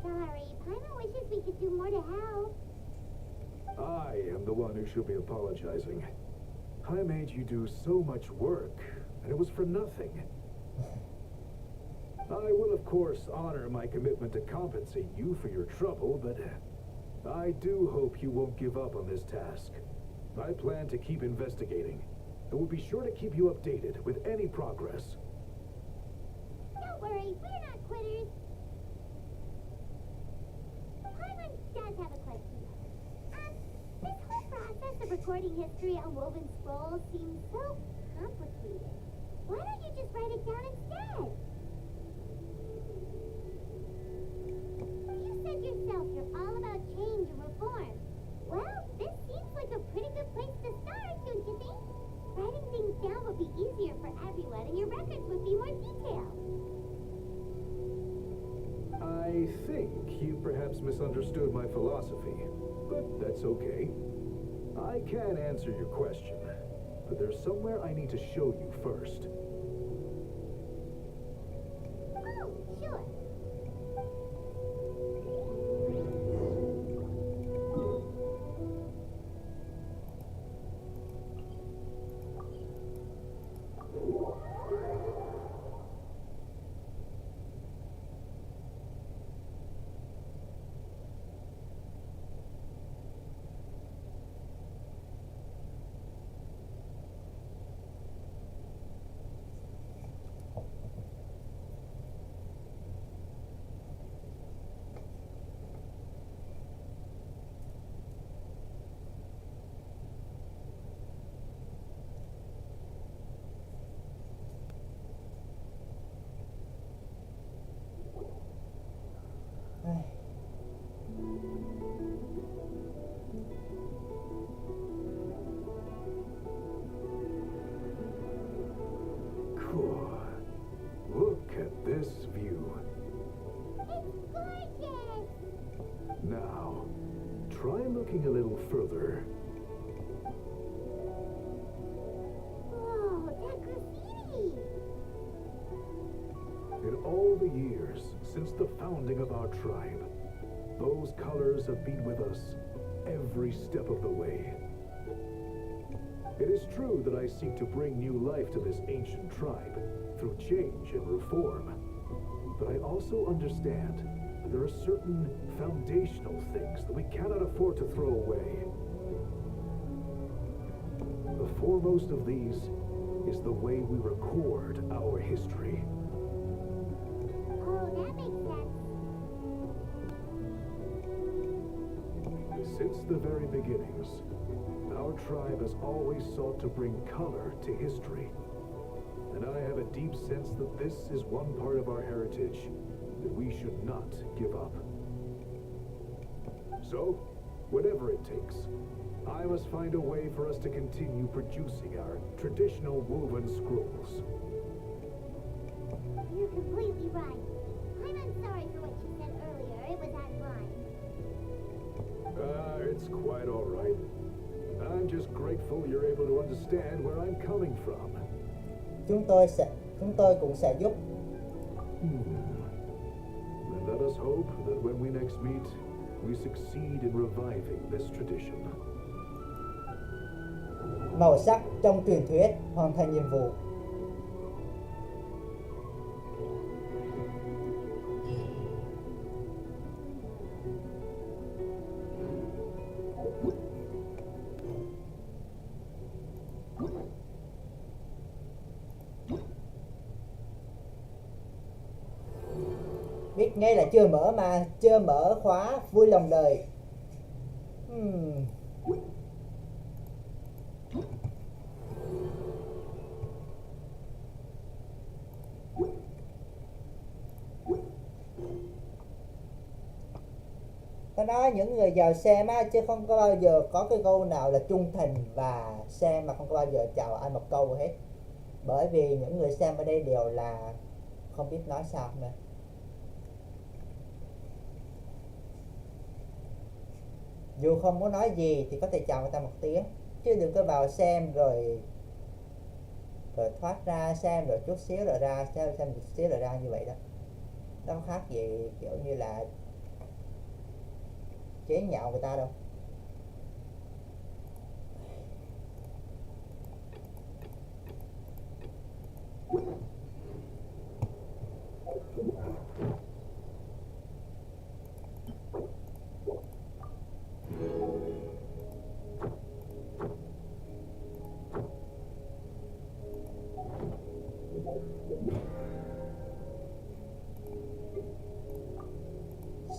Sorry, Paimon wishes we could do more to help. I am the one who should be apologizing. I made you do so much work, and it was for nothing. I will, of course, honor my commitment to compensate you for your trouble, but I do hope you won't give up on this task. I plan to keep investigating, and will be sure to keep you updated with any progress. Don't worry, we're not quitters. Paimon does have a question. This whole process of recording history on woven scrolls seems so complicated. Why don't you just write it down instead? You said yourself you're all about change and reform. Well, this seems like a pretty good place to start, don't you think? Writing things down would be easier for everyone and your records would be more detailed. I think you perhaps misunderstood my philosophy, but that's okay. I can answer your question, but there's somewhere I need to show you first. Oh, sure. Cool. Look at this view. It's gorgeous! Now, try looking a little further. Whoa, all the years since the founding of our tribe, those colors have been with us every step of the way. It is true that I seek to bring new life to this ancient tribe through change and reform, but I also understand that there are certain foundational things that we cannot afford to throw away. The foremost of these is the way we record our history. Oh, that makes sense. Since the very beginnings, our tribe has always sought to bring color to history. And I have a deep sense that this is one part of our heritage that we should not give up. So, whatever it takes, I must find a way for us to continue producing our traditional woven scrolls. You're completely right. I'm sorry for what you said earlier. It was out of line. It's quite all right. I'm just grateful you're able to understand where I'm coming from. Chúng tôi cũng sẽ giúp. Then let us hope that when we next meet, we succeed in reviving this tradition. Màu sắc trong truyền thuyết, hoàn thành nhiệm vụ. Biết ngay là chưa mở mà, chưa mở khóa vui lòng đời. Ta nói những người vào xem á, chứ không có bao giờ có cái câu nào là trung thành và xem mà không có bao giờ chào ai một câu hết. Bởi vì những người xem ở đây đều là không biết nói sao nữa. Dù không muốn nói gì thì có thể chào người ta một tiếng, chứ đừng có vào xem rồi thoát ra, xem rồi chút xíu rồi ra, xem chút xíu rồi ra như vậy đó. Nó không khác gì kiểu như là chế nhạo người ta đâu.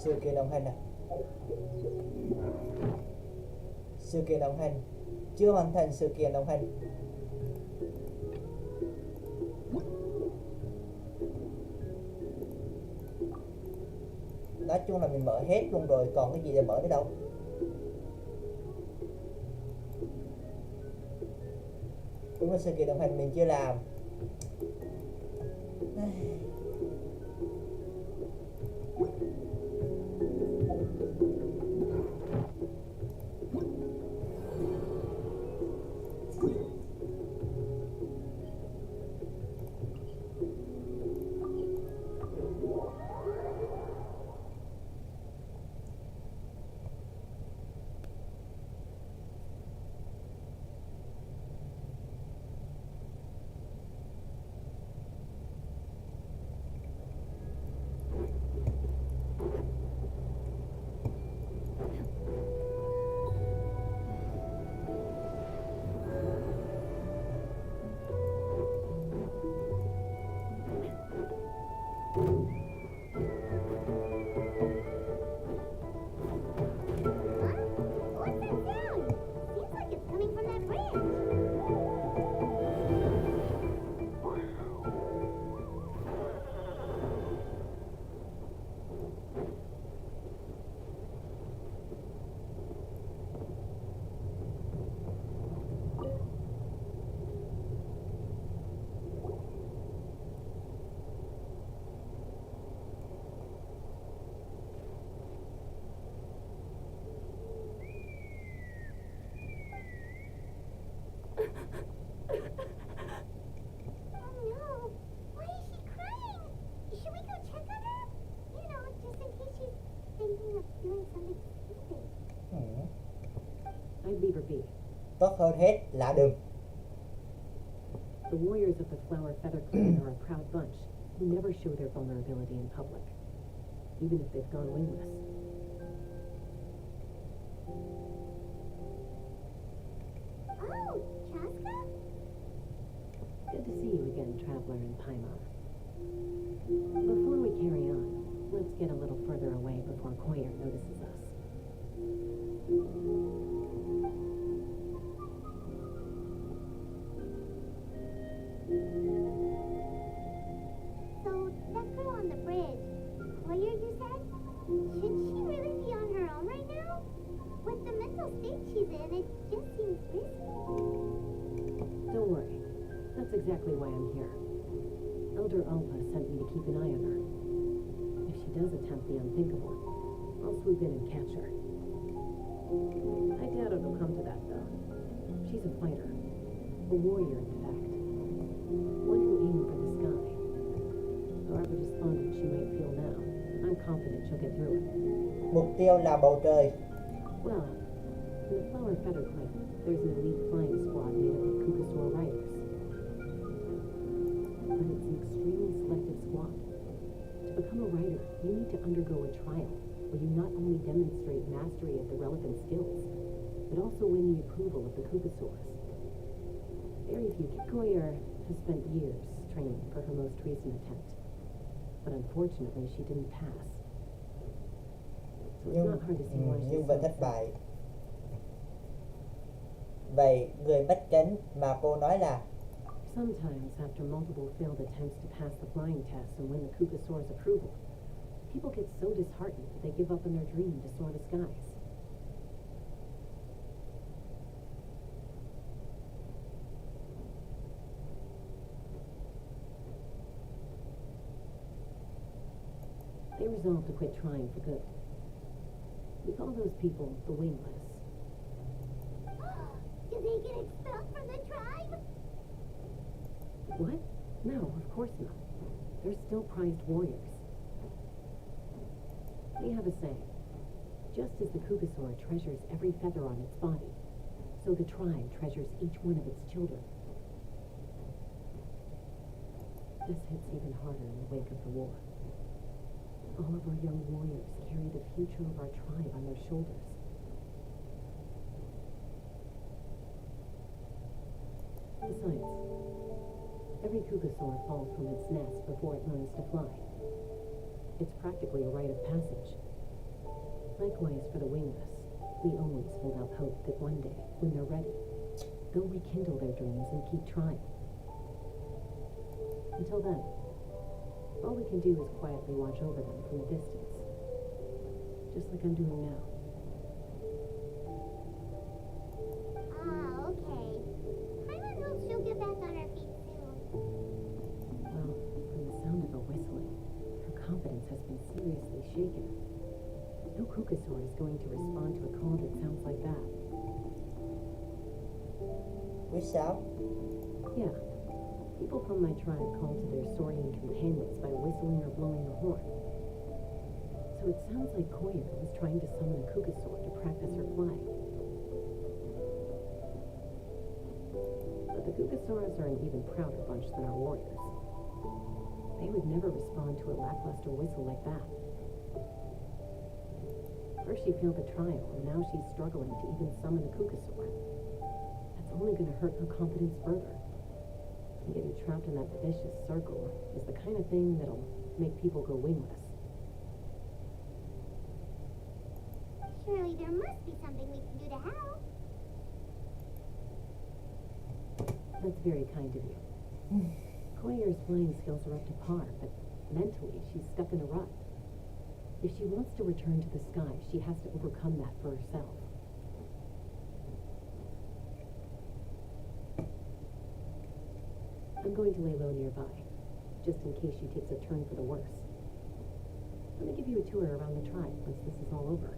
Sự kiện đồng hành sự kiện đồng hành chưa hoàn thành sự kiện đồng hành. Nói chung là mình mở hết luôn rồi, còn cái gì để mở nữa đâu. Đúng là sự kiện đồng hành mình chưa làm. tốt hơn hết là đừng. The warriors of the Flower Feather clan are a proud bunch who never show their vulnerability in public, even if they've gone wingless. Oh, Chaska? Good to see you again, Traveler and Paimon. Before we carry on, let's get a little further away before Koyer notices us. So, that girl on the bridge, Koyer, you said? Should she really be on her own right now? With the mental state she's in, it just seems risky. Don't worry. That's exactly why I'm here. Elder Alpa sent me to keep an eye on her. If she does attempt the unthinkable, I'll swoop in and catch her. I doubt it'll come to that, though. She's a fighter. A warrior, in fact. One who aimed for the sky. However despondent she might feel now, I'm confident she'll get through it. Mục tiêu là bầu trời. Well, in the Flower Feather Clan, there's an elite flying squad made up of Kukasaur riders. But it's an extremely selective squad. To become a rider, you need to undergo a trial where you not only demonstrate mastery of the relevant skills, but also win the approval of the Kukasaurs. Very few. Koyer has spent years training for her most recent attempt, but unfortunately she didn't pass. So it's not hard to see why she's Nhưng so vẫn thất bại. Vậy người bất cánh mà cô nói là Sometimes, after multiple failed attempts to pass the flying test and win the Kukasaur's approval, people get so disheartened that they give up on their dream to soar the skies. They resolve to quit trying for good. We call those people the wingless. Do they get expelled from the tribe? What? No, of course not. They're still prized warriors. We have a saying. Just as the Kukasaur treasures every feather on its body, so the tribe treasures each one of its children. This hits even harder in the wake of the war. All of our young warriors carry the future of our tribe on their shoulders. Besides, every Kukasaur falls from its nest before it learns to fly. It's practically a rite of passage. Likewise for the wingless, we always hold out hope that one day, when they're ready, they'll rekindle their dreams and keep trying. Until then, all we can do is quietly watch over them from a distance, just like I'm doing now. Ah, okay. Paimon hopes she'll get back on her feet soon. Well, from the sound of her whistling, her confidence has been seriously shaken. No Kukasaur is going to respond to a call that sounds like that. Biết sao? Yeah. People from my tribe call to their Saurian companions by whistling or blowing a horn. So it sounds like Koyer was trying to summon a Kukasaur to practice her flying. But the Kukasaurs are an even prouder bunch than our warriors. They would never respond to a lackluster whistle like that. First she failed the trial, and now she's struggling to even summon a Kukasaur. That's only going to hurt her confidence further. And getting trapped in that vicious circle is the kind of thing that'll make people go wingless. Surely there must be something we can do to help. That's very kind of you. Koyer's flying skills are up to par, but mentally she's stuck in a rut. If she wants to return to the sky, she has to overcome that for herself. I'm going to lay low nearby, just in case she takes a turn for the worse. Let me give you a tour around the tribe once this is all over.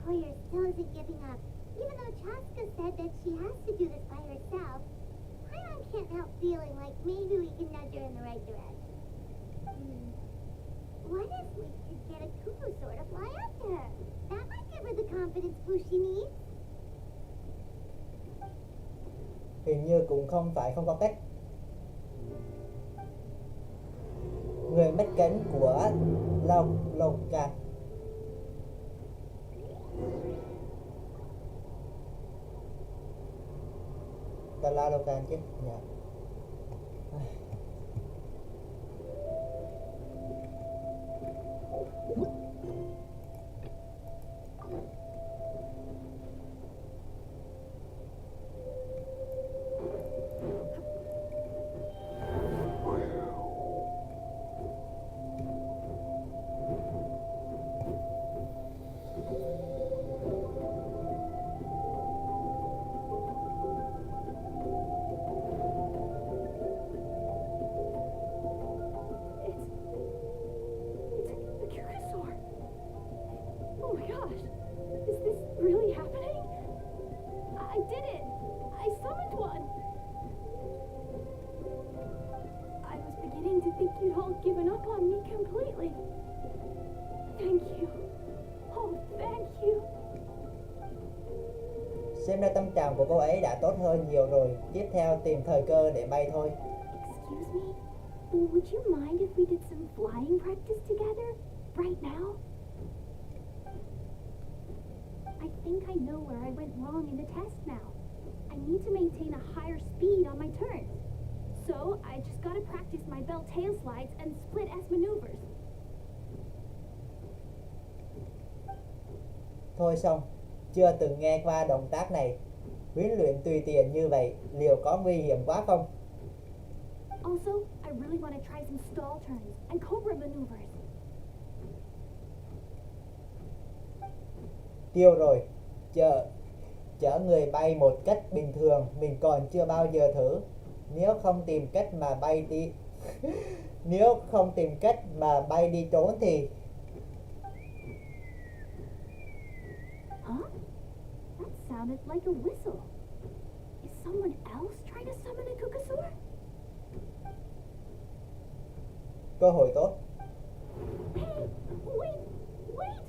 Koyer still isn't giving up, even though Chaska's said that she has to do this by herself, Paimon can't help feeling like maybe we can nudge her in the right direction. What if we could get a cuckoo to fly up to her? That might give her the confidence boost she needs. Hình như cũng không có cách. Người mất cánh của Lộc Càn. Ta la Lộc Càn chứ nhỉ. Given up on me completely. Thank you. Oh, thank you. Xem ra tâm trạng của cô ấy đã tốt hơn nhiều rồi. Tiếp theo tìm thời cơ để bay thôi. Excuse me? Would you mind if we did some flying practice together? Right now? I think I know where I went wrong in the test now. I need to maintain a higher speed on my turns. So, I just gotta practice my bell tail slides and split S maneuvers. Thôi xong, chưa từng nghe qua động tác này. Huấn luyện tùy tiện như vậy, liệu có nguy hiểm quá không? Also, I really want to try some stall turns and cobra maneuvers. Tiêu rồi, chở người bay một cách bình thường, mình còn chưa bao giờ thử. Nếu không tìm cách mà bay đi nếu không tìm cách mà bay đi trốn thì Huh? That sounded like a whistle. Is someone else trying to summon a Kukasaur? cơ hội tốt. Hey, wait, wait!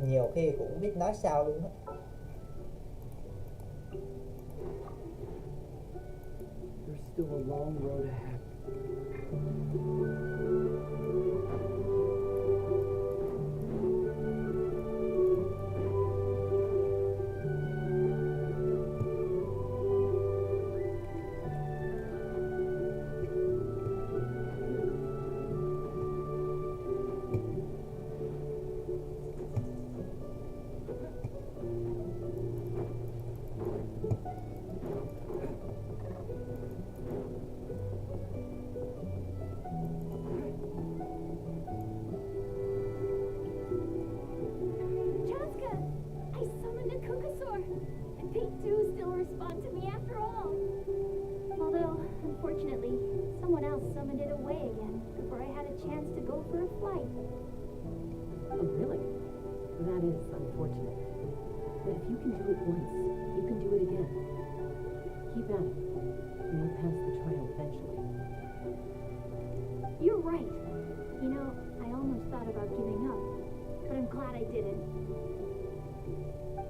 Nhiều khi cũng biết nói sao luôn á. There's still a long road ahead. Summoned it away again before I had a chance to go for a flight. Oh, really? That is unfortunate. But if you can do it once, you can do it again. Keep at it, and you'll pass the trial eventually. You're right. You know, I almost thought about giving up, but I'm glad I didn't.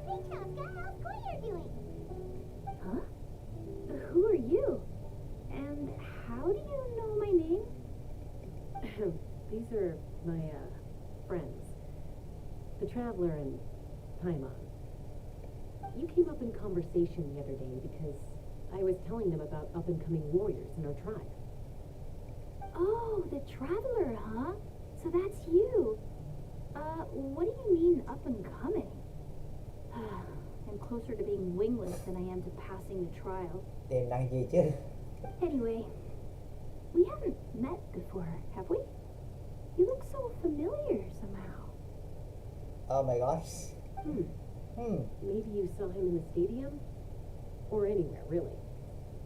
Hey, Chaska, how's Koya doing? Huh? Who are you? And how do you know my name? These are my, friends. The Traveler and Paimon. You came up in conversation the other day because I was telling them about up-and-coming warriors in our tribe. Oh, the Traveler, huh? So that's you. What do you mean up-and-coming? I'm closer to being wingless than I am to passing the trial. Tiềm năng gì chứ? Anyway, we haven't met before, have we? You so familiar somehow. Oh my god. Maybe you saw him in the stadium? Or anywhere, really.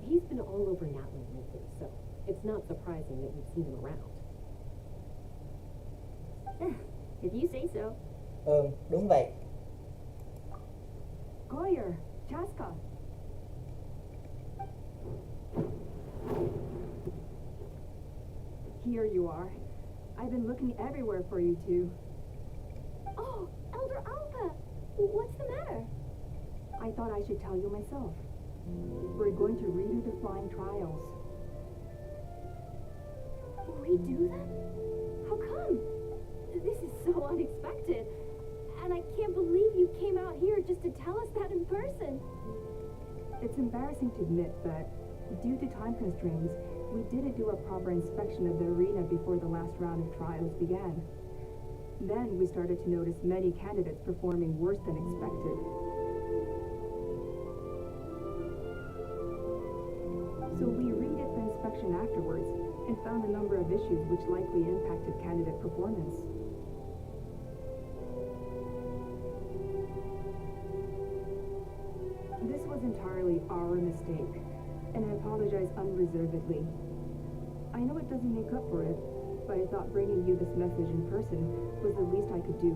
He's been all over Natland lately, so it's not surprising that you've seen him around. If you say so. Đúng vậy. Goyer, Chaska. Here you are. I've been looking everywhere for you two. Oh, Elder Alpa! What's the matter? I thought I should tell you myself. We're going to redo the flying trials. Redo them? How come? This is so unexpected. And I can't believe you came out here just to tell us that in person. It's embarrassing to admit, but due to time constraints, we didn't do a proper inspection of the arena before the last round of trials began. Then we started to notice many candidates performing worse than expected. So we redid the inspection afterwards and found a number of issues which likely impacted candidate performance. This was entirely our mistake, and I apologize unreservedly. I know it doesn't make up for it, but I thought bringing you this message in person was the least I could do.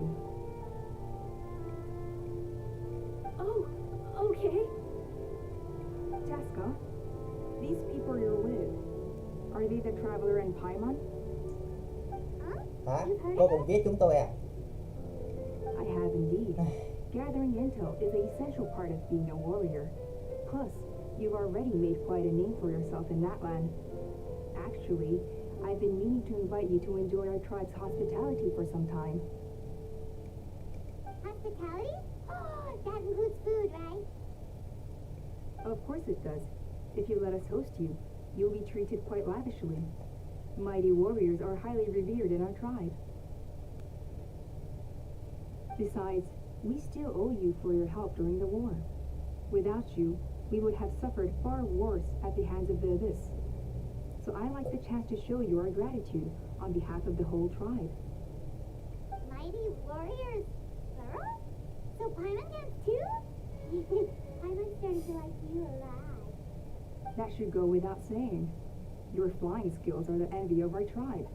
Oh, okay. Chaska, these people you're with, are they the traveler and Paimon? Hả? Cô cũng biết chúng tôi à? I have indeed. Gathering intel is an essential part of being a warrior. Plus, you've already made quite a name for yourself in that land. Actually, I've been meaning to invite you to enjoy our tribe's hospitality for some time. Hospitality? Oh, that includes food, right? Of course it does. If you let us host you, you'll be treated quite lavishly. Mighty warriors are highly revered in our tribe. Besides, we still owe you for your help during the war. Without you, we would have suffered far worse at the hands of the Abyss. So I like the chance to show you our gratitude on behalf of the whole tribe. Mighty warriors, plural? So Paimon dance too? Paimon's starting to like you a lot. That should go without saying. Your flying skills are the envy of our tribe.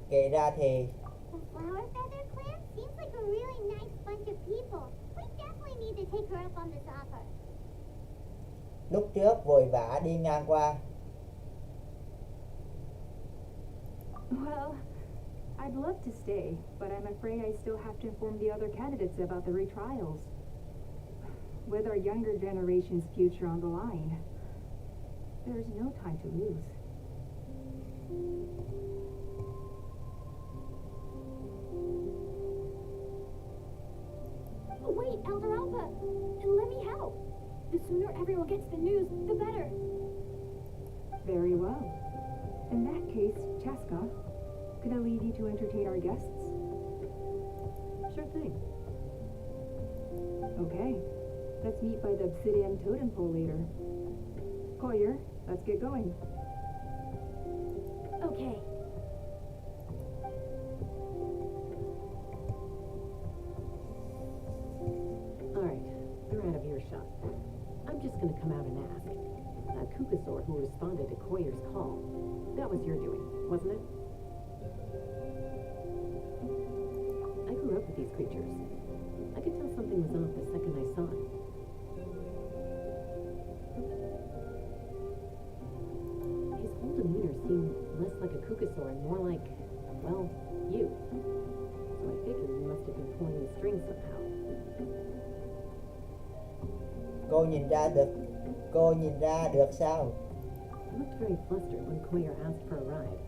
Kể ra thì The Flower Feather Clan seems like a really nice bunch of people. We definitely need to take her up on this offer. lúc trước vội vã đi ngang qua. Well, I'd love to stay, but I'm afraid I still have to inform the other candidates about the retrials. With our younger generation's future on the line, there's no time to lose. Wait, Elder Alpa! Let me help! The sooner everyone gets the news, the better. Very well. In that case, Chaska, could I leave you to entertain our guests? Sure thing. Okay. Let's meet by the obsidian totem pole later. Collier, let's get going. Okay. Alright, they're out of earshot. I'm just gonna come out and ask. That Kukasaur who responded to Koyer's call, that was your doing, wasn't it? I grew up with these creatures. I could tell something was off the second I saw it. His whole demeanor seemed less like a Kukasaur and more like, well, you. So I figured you must have been pulling the strings somehow. Cô nhìn ra được sao? He looked very flustered when Koyer asked for a ride,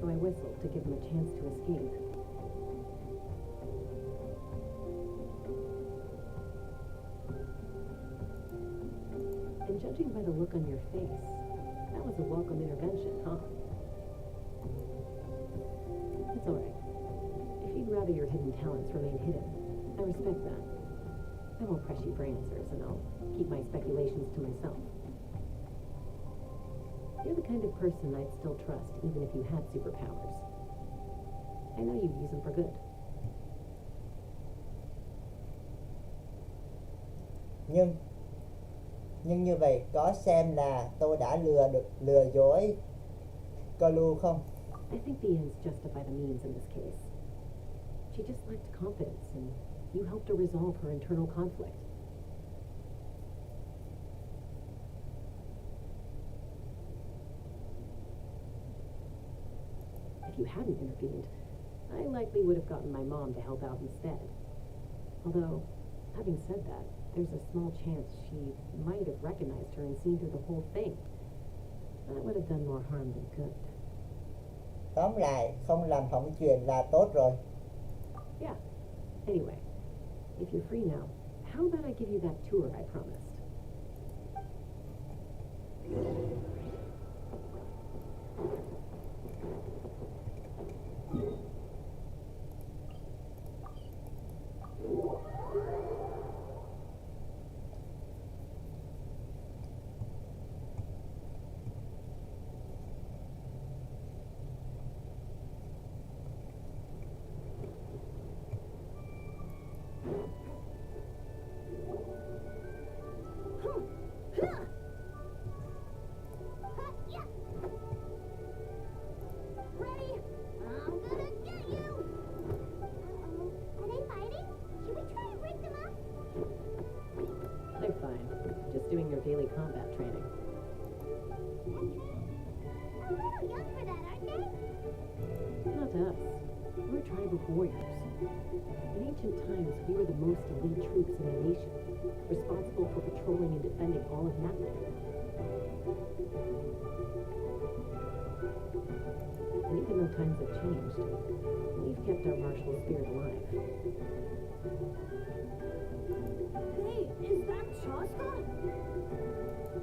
so I whistled to give him a chance to escape. And judging by the look on your face, that was a welcome intervention, huh? It's alright. If you'd rather your hidden talents remain hidden, I respect that. I won't press you for answers, and I'll keep my speculations to myself. kind of person I'd still trust even if you had superpowers. I know you'd use them for good. Nhưng như vậy có xem là tôi đã lừa dối Kalu không? I think the ends justify the means in this case. She just lacked confidence, and you helped her resolve her internal conflict. If you hadn't intervened, I likely would have gotten my mom to help out instead. Although, having said that, there's a small chance she might have recognized her and seen through the whole thing. That would have done more harm than good. Tóm lại, không làm hỏng chuyện là tốt rồi. Yeah. Anyway, if you're free now, how about I give you that tour I promised? Doing their daily combat training. A little young for that, aren't they? Not us. We're tribal warriors. In ancient times, we were the most elite troops in the nation, responsible for patrolling and defending all of Natland. And even though times have changed, we've kept our martial spirit alive. Hey, is that Chaska?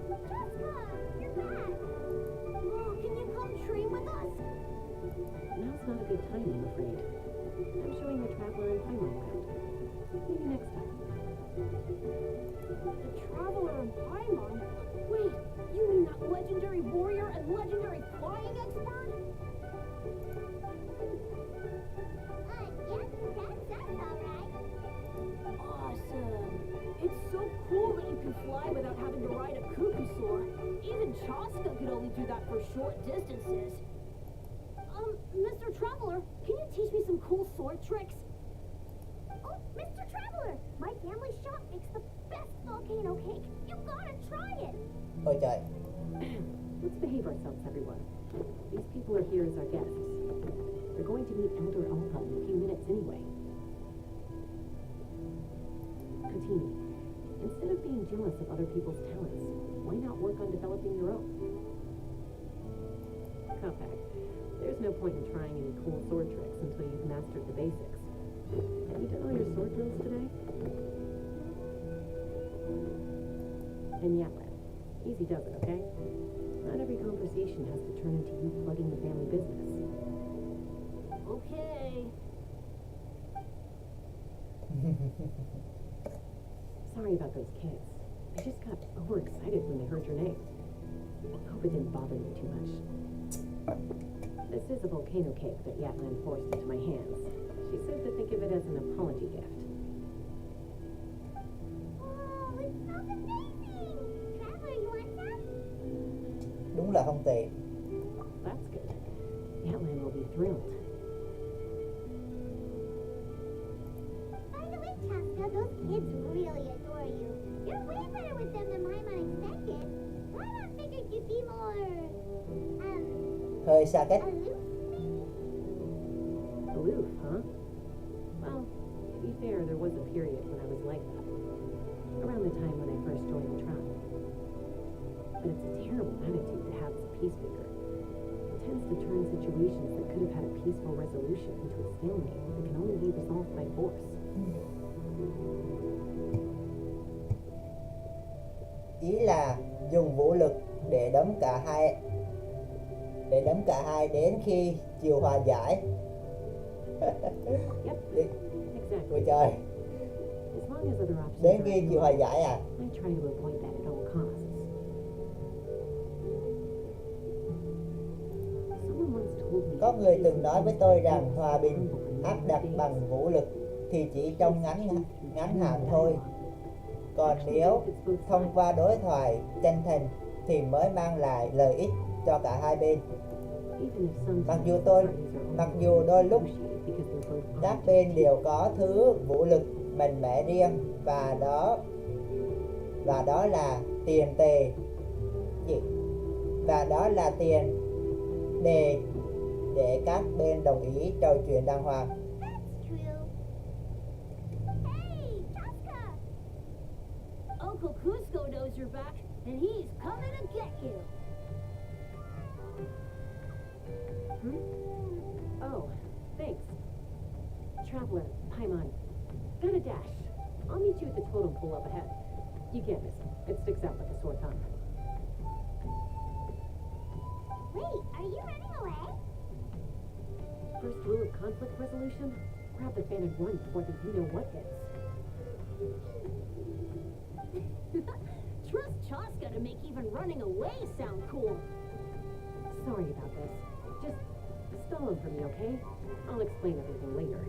Jessica, you're back. Oh, can you come train with us? Now's not a good time, I'm afraid. I'm showing the Traveler and Paimon around. Maybe next time. The Traveler and Paimon? Wait, you mean that legendary warrior and legendary flying expert? Yes, that's us, all right. Awesome. It's so cool that you can fly without having to ride a cuckoo soar. Even Chaska could only do that for short distances. Mr. Traveler, can you teach me some cool sword tricks? Oh, Mr. Traveler, my family shop makes the best volcano cake. You gotta try it. Ôi trời. Let's behave ourselves, everyone. These people are here as our guests. They're going to meet Elder Alpa in a few minutes anyway. Continue. Instead of being jealous of other people's talents, why not work on developing your own? Kopak, there's no point in trying any cool sword tricks until you've mastered the basics. Have you done all your sword drills today? And Yatlan, easy does it, okay? Not every conversation has to turn into you plugging the family business. Okay. Sorry about those kids. I just got overexcited when they heard your name. Hope it didn't bother you too much. This is a volcano cake that Yatlan forced into my hands. She said to think of it as an apology gift. Oh, it smells amazing. Traveler, you want some? Đúng là không tệ. That's good. Yatlan will be thrilled. By the way, Chaska, those kids really adore you. You're way better with them than Paimon expected. Paimon figured you'd be more, Hơi xa cách. aloof, maybe? Aloof, huh? Well, to be fair, there was a period when I was like that. Around the time when I first joined the tribe. But it's a terrible attitude to have as a peacemaker. It tends to turn situations that could have had a peaceful resolution into a stalemate that can only be resolved by force. Ý là dùng vũ lực để đấm cả hai đến khi chiều hòa giải. Yep, Ôi exactly. trời, As long as other options đến are khi chiều hòa ignored, giải à? I try to avoid that at all costs. Có người từng nói với tôi rằng hòa bình áp đặt bằng vũ lực thì chỉ trong ngắn hạn thôi. Còn nếu thông qua đối thoại chân thành thì mới mang lại lợi ích cho cả hai bên. Mặc dù đôi lúc các bên đều có thứ vũ lực mạnh mẽ riêng và đó là tiền đề để các bên đồng ý trò chuyện đàng hoàng. That's true. Hey, Chaska! Uncle Cusco knows you're back, and he's coming to get you. Oh, thanks. Traveler, Paimon. Gotta dash. I'll meet you at the totem pole up ahead. You can't miss it. It sticks out like a sore thumb. Wait, are you running away? First rule of conflict resolution? Grab the fan and run before the you-know-what hits. Trust Chaska to make even running away sound cool. Sorry about this. Just stall him for me, okay? I'll explain everything later.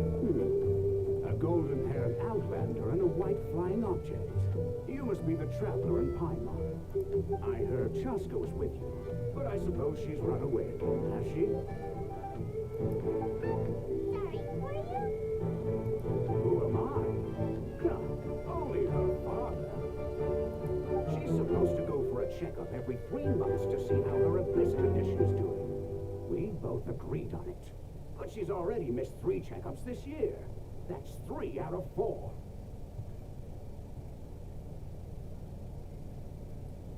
A golden-haired outlander and a white flying object. You must be the traveler in Paimon. I heard Chaska was with you, but I suppose she's run away again, has she? Sorry, were you? Who am I? Huh, only her father. She's supposed to go for a checkup every 3 months to see how her abyss condition is doing. We both agreed on it. But she's already missed 3 checkups this year. That's 3 out of 4.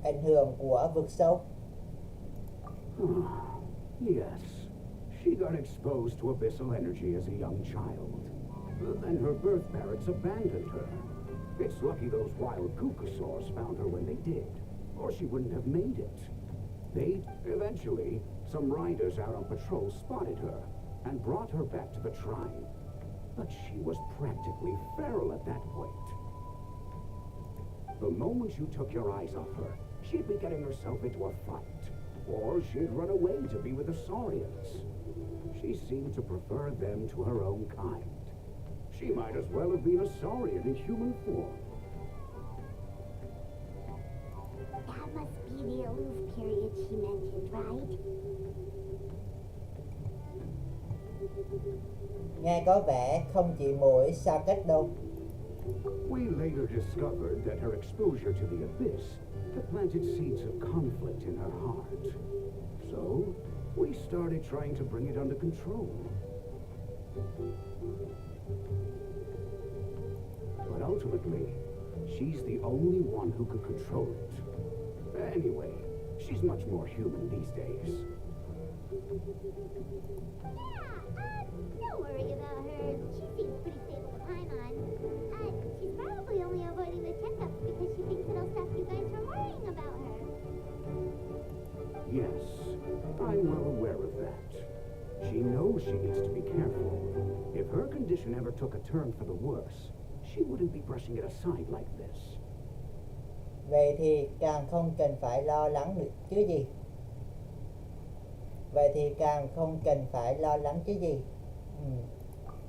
Ảnh hưởng của vực sâu. Yes, she got exposed to abyssal energy as a young child. Then her birth parents abandoned her. It's lucky those wild Kukusaurs found her when they did, or she wouldn't have made it. Eventually, some riders out on patrol spotted her and brought her back to the shrine. But she was practically feral at that point. The moment you took your eyes off her, she'd be getting herself into a fight, or she'd run away to be with the Saurians. She seemed to prefer them to her own kind. She might as well have been a Saurian in human form. That must be the aloof period she mentioned, right? Nghe có vẻ không chỉ mỗi xa cách đâu. We later discovered that her exposure to the abyss had planted seeds of conflict in her heart. So, we started trying to bring it under control. But ultimately, she's the only one who could control it. Anyway, she's much more human these days. Yeah, don't worry about her. She seems pretty stable to Paimon. She's probably only avoiding the checkups because she thinks it'll stop you guys from worrying about her. Yes, I'm well aware of that. She knows she needs to be careful. If her condition ever took a turn for the worse, she wouldn't be brushing it aside like this. Vậy thì càng không cần phải lo lắng nữa chứ gì.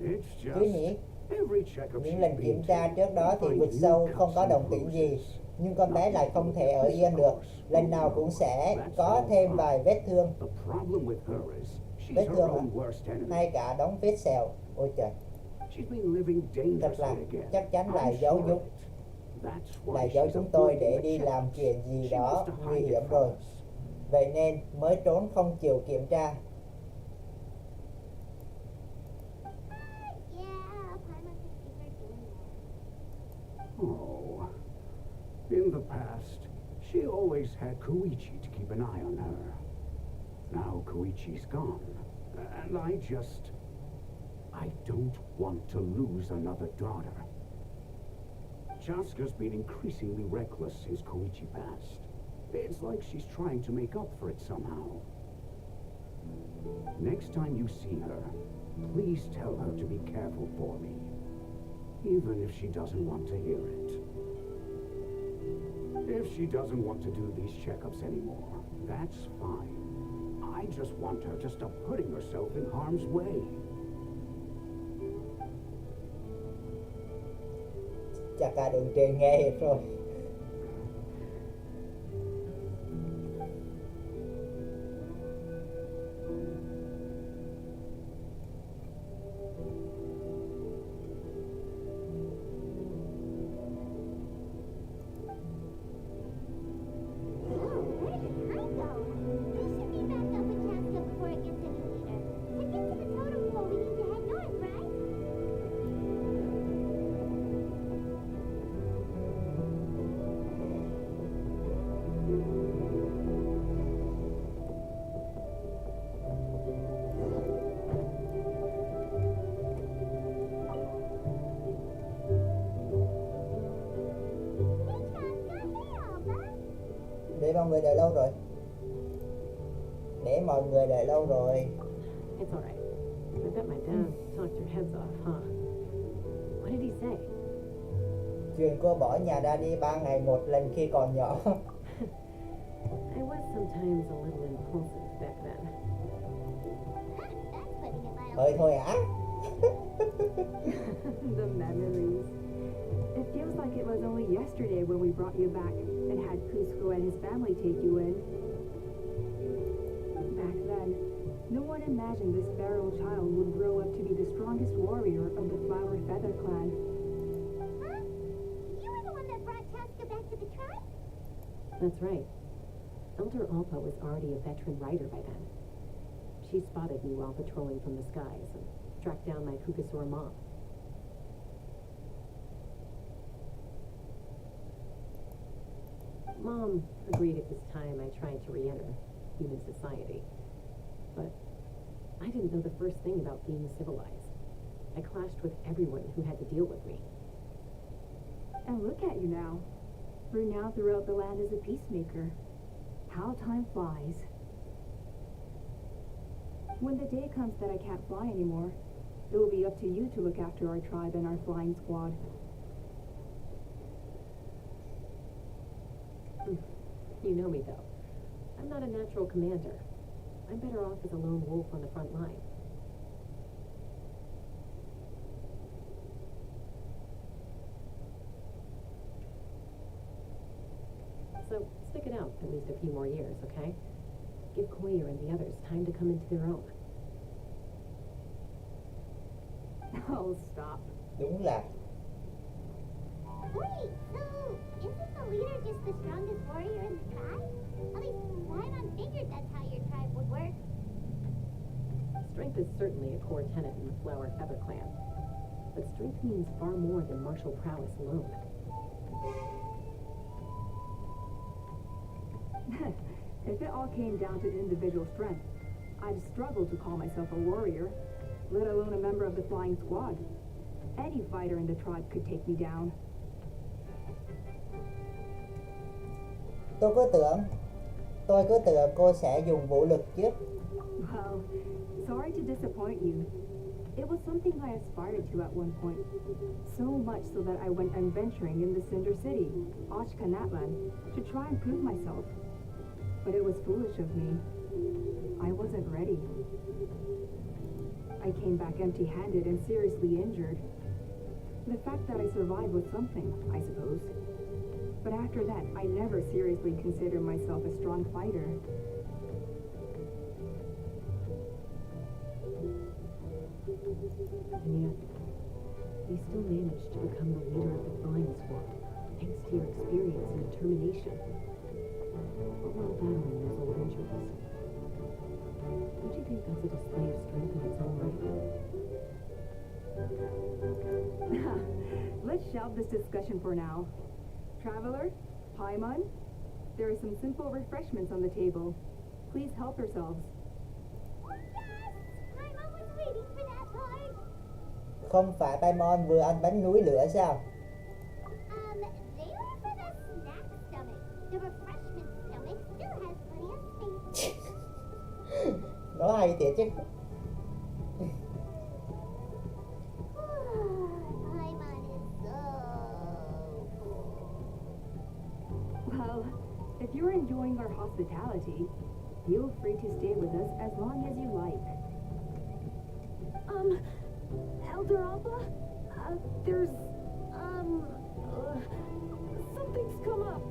It's Chứ nhỉ? just every checkup Những she's lần been kiểm to, tra trước đó thì find vực new sâu không cuts có and đồng tĩnh gì, bruises. nhưng con bé lại không thể ở yên được. Lần nào cũng sẽ có thêm vài vết thương, The problem with her is she's vết her thương own worst enemy. hay cả đống vết sẹo. Ôi trời, She's been living thật là dangerously again. chắc chắn là I'm giấu sure giúp, of it. That's why là giấu she's chúng tôi để avoiding đi the làm checkups. chuyện gì She đó wants to nguy hide hiểm it rồi. from us. Vậy nên mới trốn không chịu kiểm tra. Yeah, Paimon can see her doing that. Oh. In the past, she always had Koichi to keep an eye on her. Now Koichi's gone, and I don't don't want to lose another daughter. Chaska's been increasingly reckless since Koichi passed. It's like she's trying to make up for it somehow. Next time you see her, please tell her to be careful for me, even if she doesn't want to hear it. If she doesn't want to do these checkups anymore, that's fine. I just want her to stop putting herself in harm's way. Chắc cả đường trên nghe hết rồi. Để mọi người đợi lâu rồi. Để mọi người đợi lâu rồi. It's alright. I bet my dad talked your heads off, huh? What did he say? Chuyện cô bỏ nhà ra đi 3 ngày một lần khi còn nhỏ. I was sometimes a little impulsive back then. Hơi thôi hả? The memories. It feels like it was only yesterday when we brought you back and had Cusco and his family take you in. Back then, no one imagined this feral child would grow up to be the strongest warrior of the Flower Feather clan. Huh? You were the one that brought Chaska back to the tribe? That's right. Elder Alpa was already a veteran rider by then. She spotted me while patrolling from the skies and tracked down my Kukasaur mom. Mom agreed it was time I tried to re-enter human society. But I didn't know the first thing about being civilized. I clashed with everyone who had to deal with me. And look at you now. Renowned throughout the land as a peacemaker. How time flies. When the day comes that I can't fly anymore, it will be up to you to look after our tribe and our flying squad. You know me, though. I'm not a natural commander. I'm better off as a lone wolf on the front line. So, stick it out at least a few more years, okay? Give Koya and the others time to come into their own. Oh, stop. Đúng là Wait, so isn't the leader just the strongest warrior in the tribe? At least Paimon figured that's how your tribe would work. Strength is certainly a core tenet in the Flower Feather clan. But strength means far more than martial prowess alone. If it all came down to individual strength, I'd struggle to call myself a warrior, let alone a member of the flying squad. Any fighter in the tribe could take me down. Tôi cứ tưởng cô sẽ dùng vũ lực chứ. Well, sorry to disappoint you. It was something I aspired to at one point. So much so that I went adventuring in the Cinder City, Ashkanatlan, to try and prove myself. But it was foolish of me. I wasn't ready. I came back empty-handed and seriously injured. The fact that I survived was something, I suppose. But after that, I never seriously considered myself a strong fighter. And yet, you still managed to become the leader of the flying squad, thanks to your experience and determination. But while battling those old injuries, don't you think that's a display of strength in its own right? Let's shelve this discussion for now. Traveler, Paimon, there are some simple refreshments on the table. Please help yourselves. Yes! Paimon was waiting for that part. Không phải Paimon vừa ăn bánh núi lửa sao? They are for the snack stomach. The refreshment stomach still has plenty of space. Nó hay thiệt chứ. Paimon is so cool. Well, if you're enjoying our hospitality, feel free to stay with us as long as you like. Elder Alpha, there's, something's come up.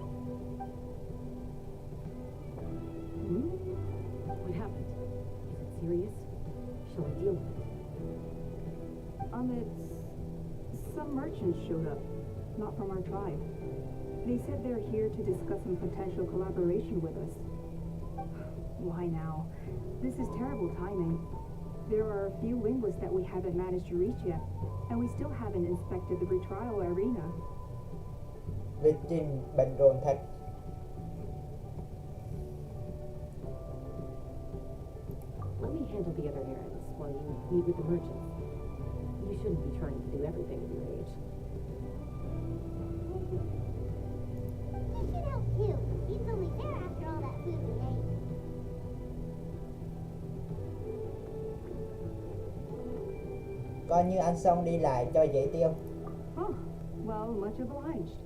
Hmm? What happened? Is it serious? Shall I deal with it? It's some merchants showed up, not from our tribe. They said they're here to discuss some potential collaboration with us. Why now? This is terrible timing. There are a few linguists that we haven't managed to reach yet, and we still haven't inspected the retrial arena. Lịch trình bận rộn thật. Let me handle the other errands while you meet with the merchants. You shouldn't be trying to do everything at your age. He should help too. He's only there after all that food we ate. Coi như ăn xong đi lại cho dễ tiêu. Oh, well, much obliged.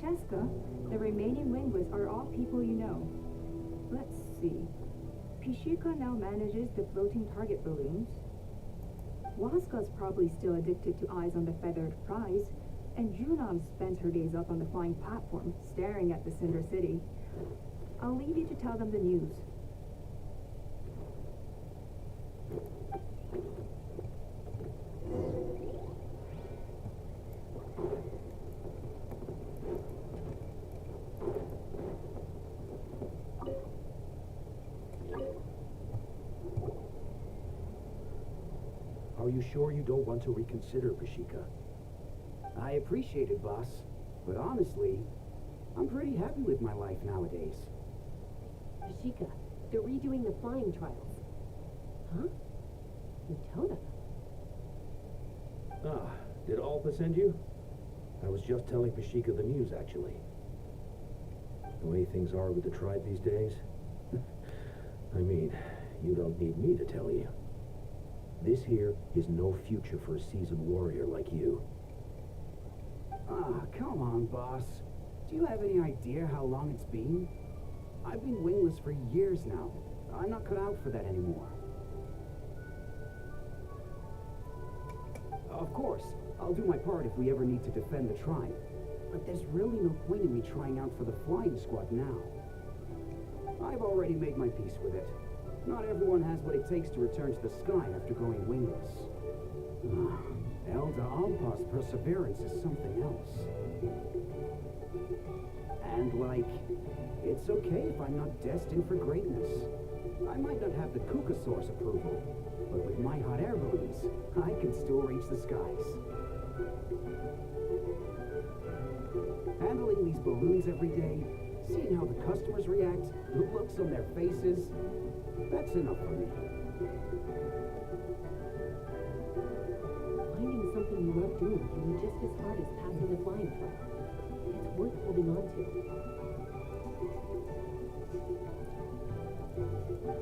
Cheska, the remaining linguists are all people you know. Let's see. Pishika now manages the floating target balloons. Waska's probably still addicted to eyes on the feathered prize, and Junam spends her days up on the flying platform, staring at the Cinder City. I'll leave you to tell them the news. Are you sure you don't want to reconsider, Pashika? I appreciate it, boss. But honestly, I'm pretty happy with my life nowadays. Ashika, they're redoing the flying trials. Huh? Utona? Ah, did Alpha send you? I was just telling Pashika the news, actually. The way things are with the tribe these days. I mean, you don't need me to tell you. This here is no future for a seasoned warrior like you. Ah, come on, boss. Do you have any idea how long it's been? I've been wingless for years now. I'm not cut out for that anymore. Of course, I'll do my part if we ever need to defend the tribe. But there's really no point in me trying out for the flying squad now. I've already made my peace with it. Not everyone has what it takes to return to the sky after going wingless. Elder Alpa's perseverance is something else. And it's okay if I'm not destined for greatness. I might not have the Kukasaur's approval, but with my hot air balloons, I can still reach the skies. Handling these balloons every day, seeing how the customers react, the looks on their faces, that's enough for me. Finding something you love doing can be just as hard as passing the flying trial. It's worth holding on to.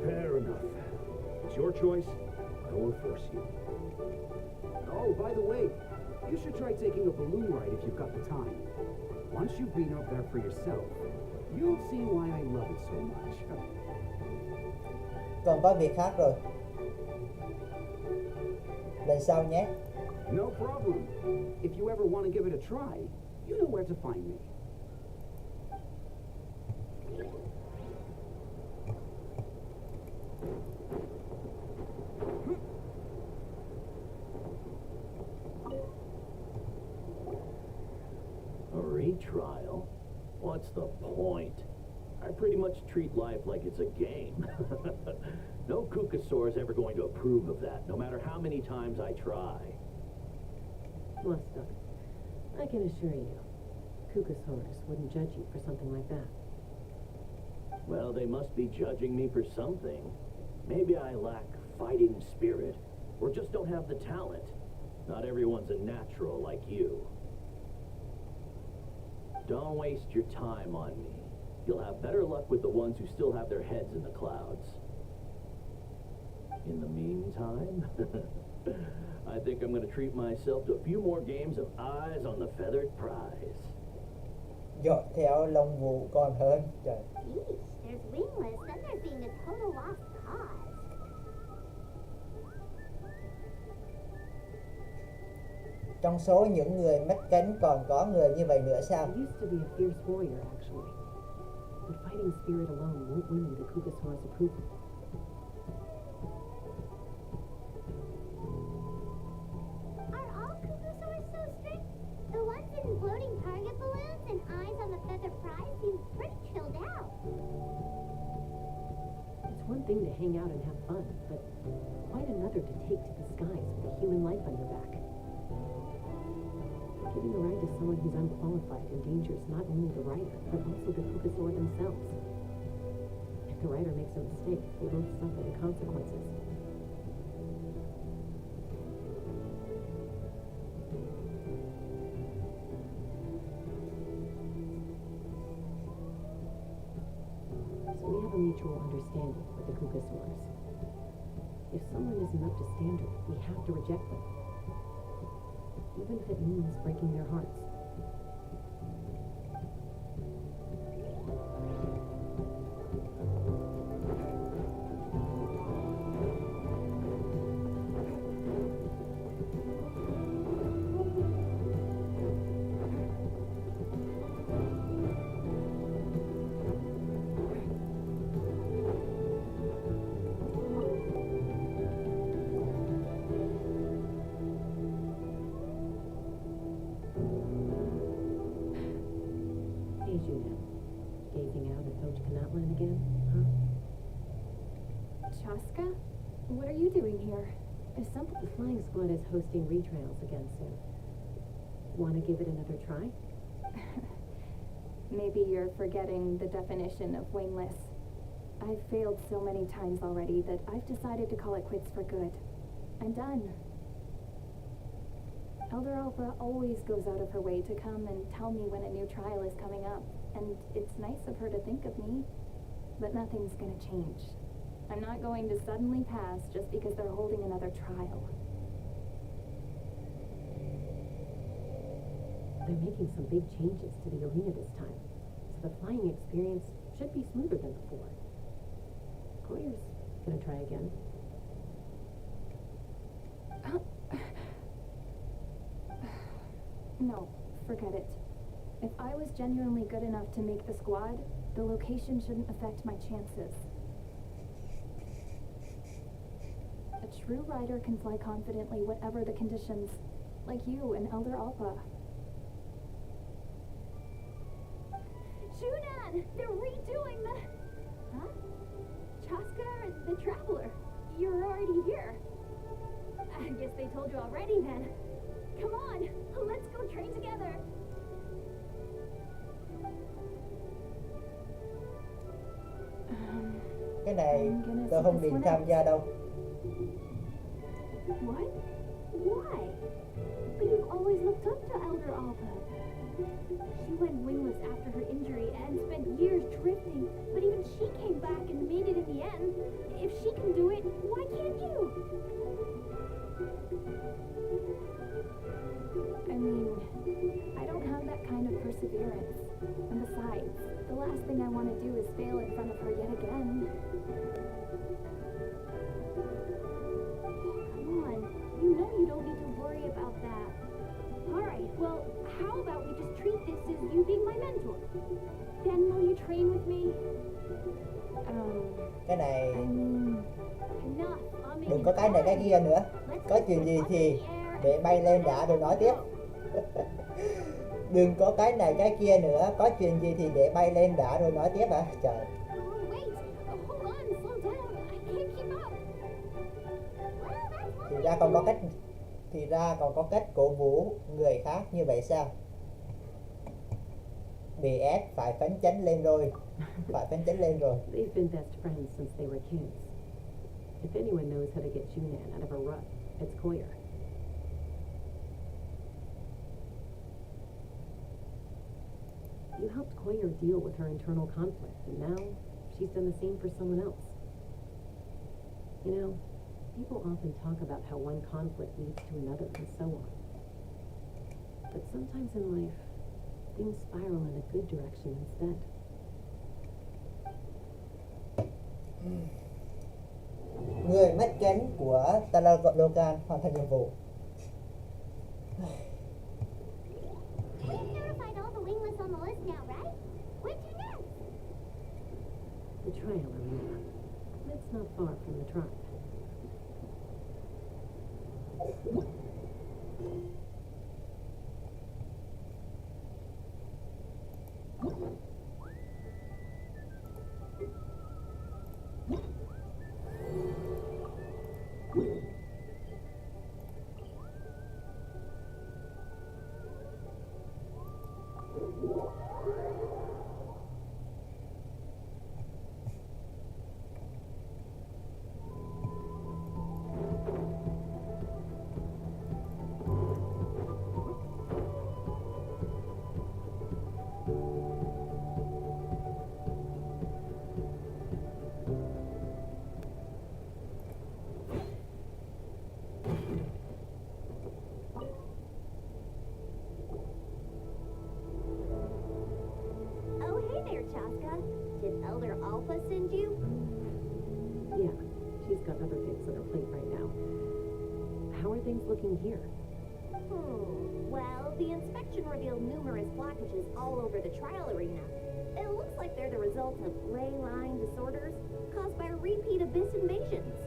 Fair enough. It's your choice. I won't force you. Oh, by the way, you should try taking a balloon ride if you've got the time. Once you've been up there for yourself, you'll see why I love it so much. Còn có việc khác rồi. Lần sau nhé. No problem. If you ever want to give it a try, you know where to find me. A retrial? What's the point? I pretty much treat life like it's a game. No Kukasaur is ever going to approve of that, no matter how many times I try. Must have. I can assure you, Kukasaurus wouldn't judge you for something like that. Well, they must be judging me for something. Maybe I lack fighting spirit, or just don't have the talent. Not everyone's a natural like you. Don't waste your time on me. You'll have better luck with the ones who still have their heads in the clouds. In the meantime, I think I'm going to treat myself to a few more games of eyes on the feathered prize. Dõi theo lông vũ còn hơn. Trời. Yeesh, there's wingless, then there's being a total lost cause. Trong số những người mất cánh còn có người như vậy nữa sao? I used to be a fierce warrior, actually. But fighting spirit alone won't win you the Kugasaur's approval. Are all Kugasaurs so strict? The ones in floating target balloons and eyes on the feather prize seem pretty chilled out. It's one thing to hang out and have fun, but quite another to take to the skies with a human life on your back. Giving a ride to someone who's unqualified endangers not only the rider, but also the Kugasaur themselves. If the rider makes a mistake, they both suffer the consequences. So we have a mutual understanding with the Kugasaurs. If someone isn't up to standard, we have to reject them. Even if it means breaking their hearts. Gazing out at Ojkanatlan again, huh? Chaska? What are you doing here? There's something. The flying squad is hosting retrials again soon. Want to give it another try? Maybe you're forgetting the definition of wingless. I've failed so many times already that I've decided to call it quits for good. I'm done. Elder Alpha always goes out of her way to come and tell me when a new trial is coming up. And it's nice of her to think of me, but nothing's gonna change. I'm not going to suddenly pass just because they're holding another trial. They're making some big changes to the arena this time, so the flying experience should be smoother than before. Koya's gonna try again. No, forget it. If I was genuinely good enough to make the squad, the location shouldn't affect my chances. A true rider can fly confidently whatever the conditions, like you and Elder Alpha. Shunan! They're redoing the... Huh? Chaska, the Traveler. You're already here. I guess they told you already then. Come on, let's go train together. Cái này tôi không định tham gia đâu. What? Why? But you've always looked up to Elder Alpha. She went wingless after her injury and spent years drifting, but even she came back and made it in the end. If she can do it, why can't you? I mean, I don't have that kind of perseverance. And besides, the last thing I want to do is fail in front of her yet again. Come on, you know you don't need to worry about that. Alright, well, how about we just treat this as you being my mentor? Then will you train with me? Cái này Enough. đừng có cái này cái kia nữa. Có chuyện gì thì để bay lên đã rồi nói tiếp. Đừng có cái này cái kia nữa. Có chuyện gì thì để bay lên đã rồi nói tiếp hả? Trời. Thì ra còn có cách cổ vũ người khác như vậy sao? Bị ép phải phấn chấn lên rồi. Phải phấn chấn lên rồi. They've been best friends since they were kids. If anyone knows how to get Junan out of a rut, it's Koya. You helped Quayer deal with her internal conflict, and now she's done the same for someone else. You know, people often talk about how one conflict leads to another and so on. But sometimes in life, things spiral in a good direction instead. Người mất cánh của Logan hoàn thành nhiệm vụ. We've verified all the wingless on the list now, right? Where'd you next? The trail, Arena. It's not far from the tribe. Oh, hey there, Chaska. Did Elder Alpha send you? Yeah, she's got other things on her plate right now. How are things looking here? Well, the inspection revealed numerous blockages all over the trial arena. It looks like they're the result of ley line disorders caused by repeat abyss invasions.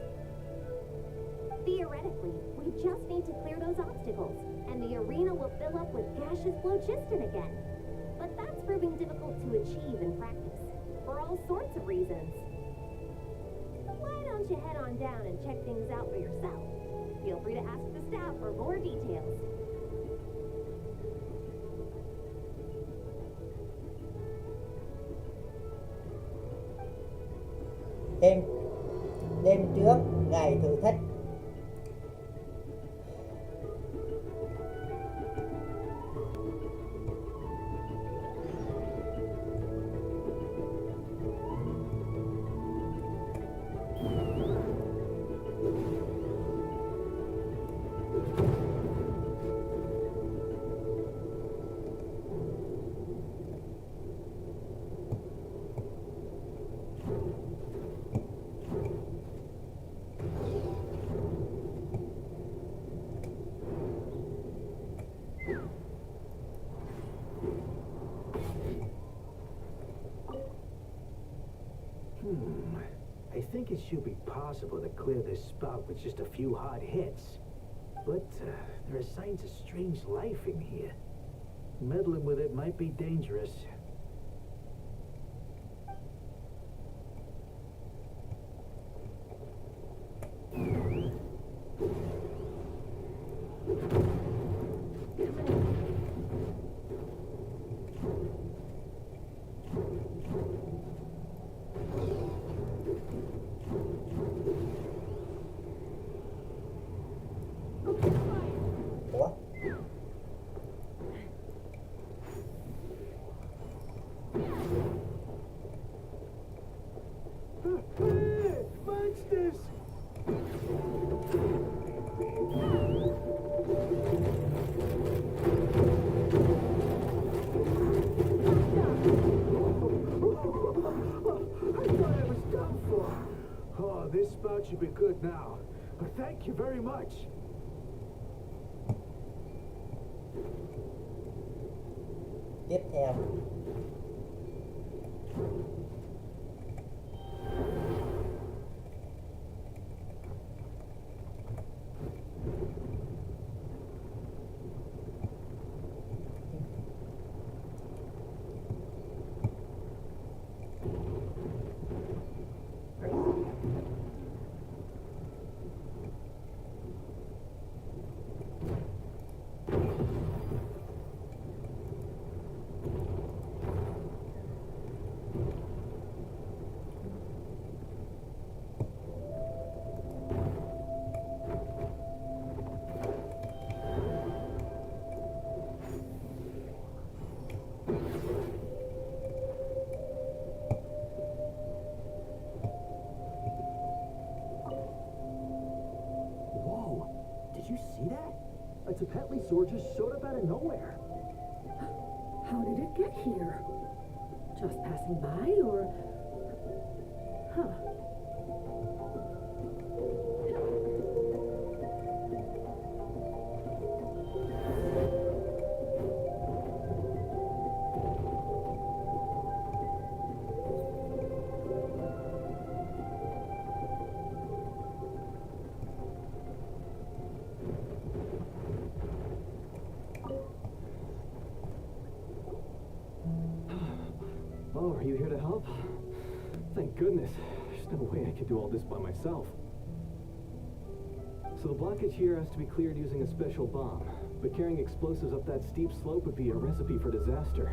Theoretically, we just need to clear those obstacles, and the arena will fill up with gaseous phlogiston again. But that's proving difficult to achieve in practice, for all sorts of reasons. Why don't you head on down and check things out for yourself? Feel free to ask the staff for more details. Đêm trước ngày thử thách. I think it should be possible to clear this spout with just a few hard hits. But there are signs of strange life in here. Meddling with it might be dangerous. Ủa? Monsters! I thought I was done for. Oh, this spout should be good now. But thank you very much. Tiếp theo. deadly sword just showed up out of nowhere. How did it get here? Just passing by, or... Huh. Oh, are you here to help? Thank goodness. There's no way I could do all this by myself. So the blockage here has to be cleared using a special bomb, but carrying explosives up that steep slope would be a recipe for disaster.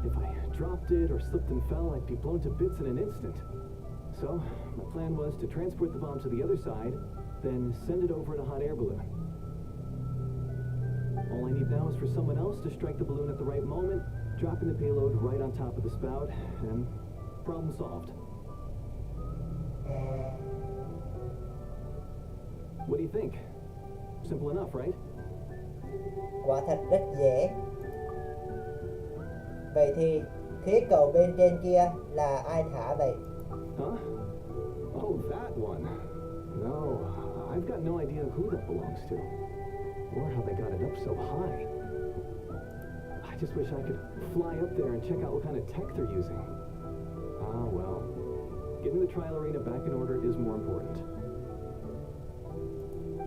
If I dropped it or slipped and fell, I'd be blown to bits in an instant. So, my plan was to transport the bomb to the other side, then send it over in a hot air balloon. All I need now is for someone else to strike the balloon at the right moment, dropping the payload right on top of the spout, and problem solved. What do you think? Simple enough, right? Quả thật rất dễ. Vậy thì khí cầu bên trên kia là ai thả vậy? Huh? Oh, that one. No, I've got no idea who that belongs to, or how they got it up so high. I just wish I could fly up there and check out what kind of tech they're using. Ah, well, getting the trial arena back in order is more important.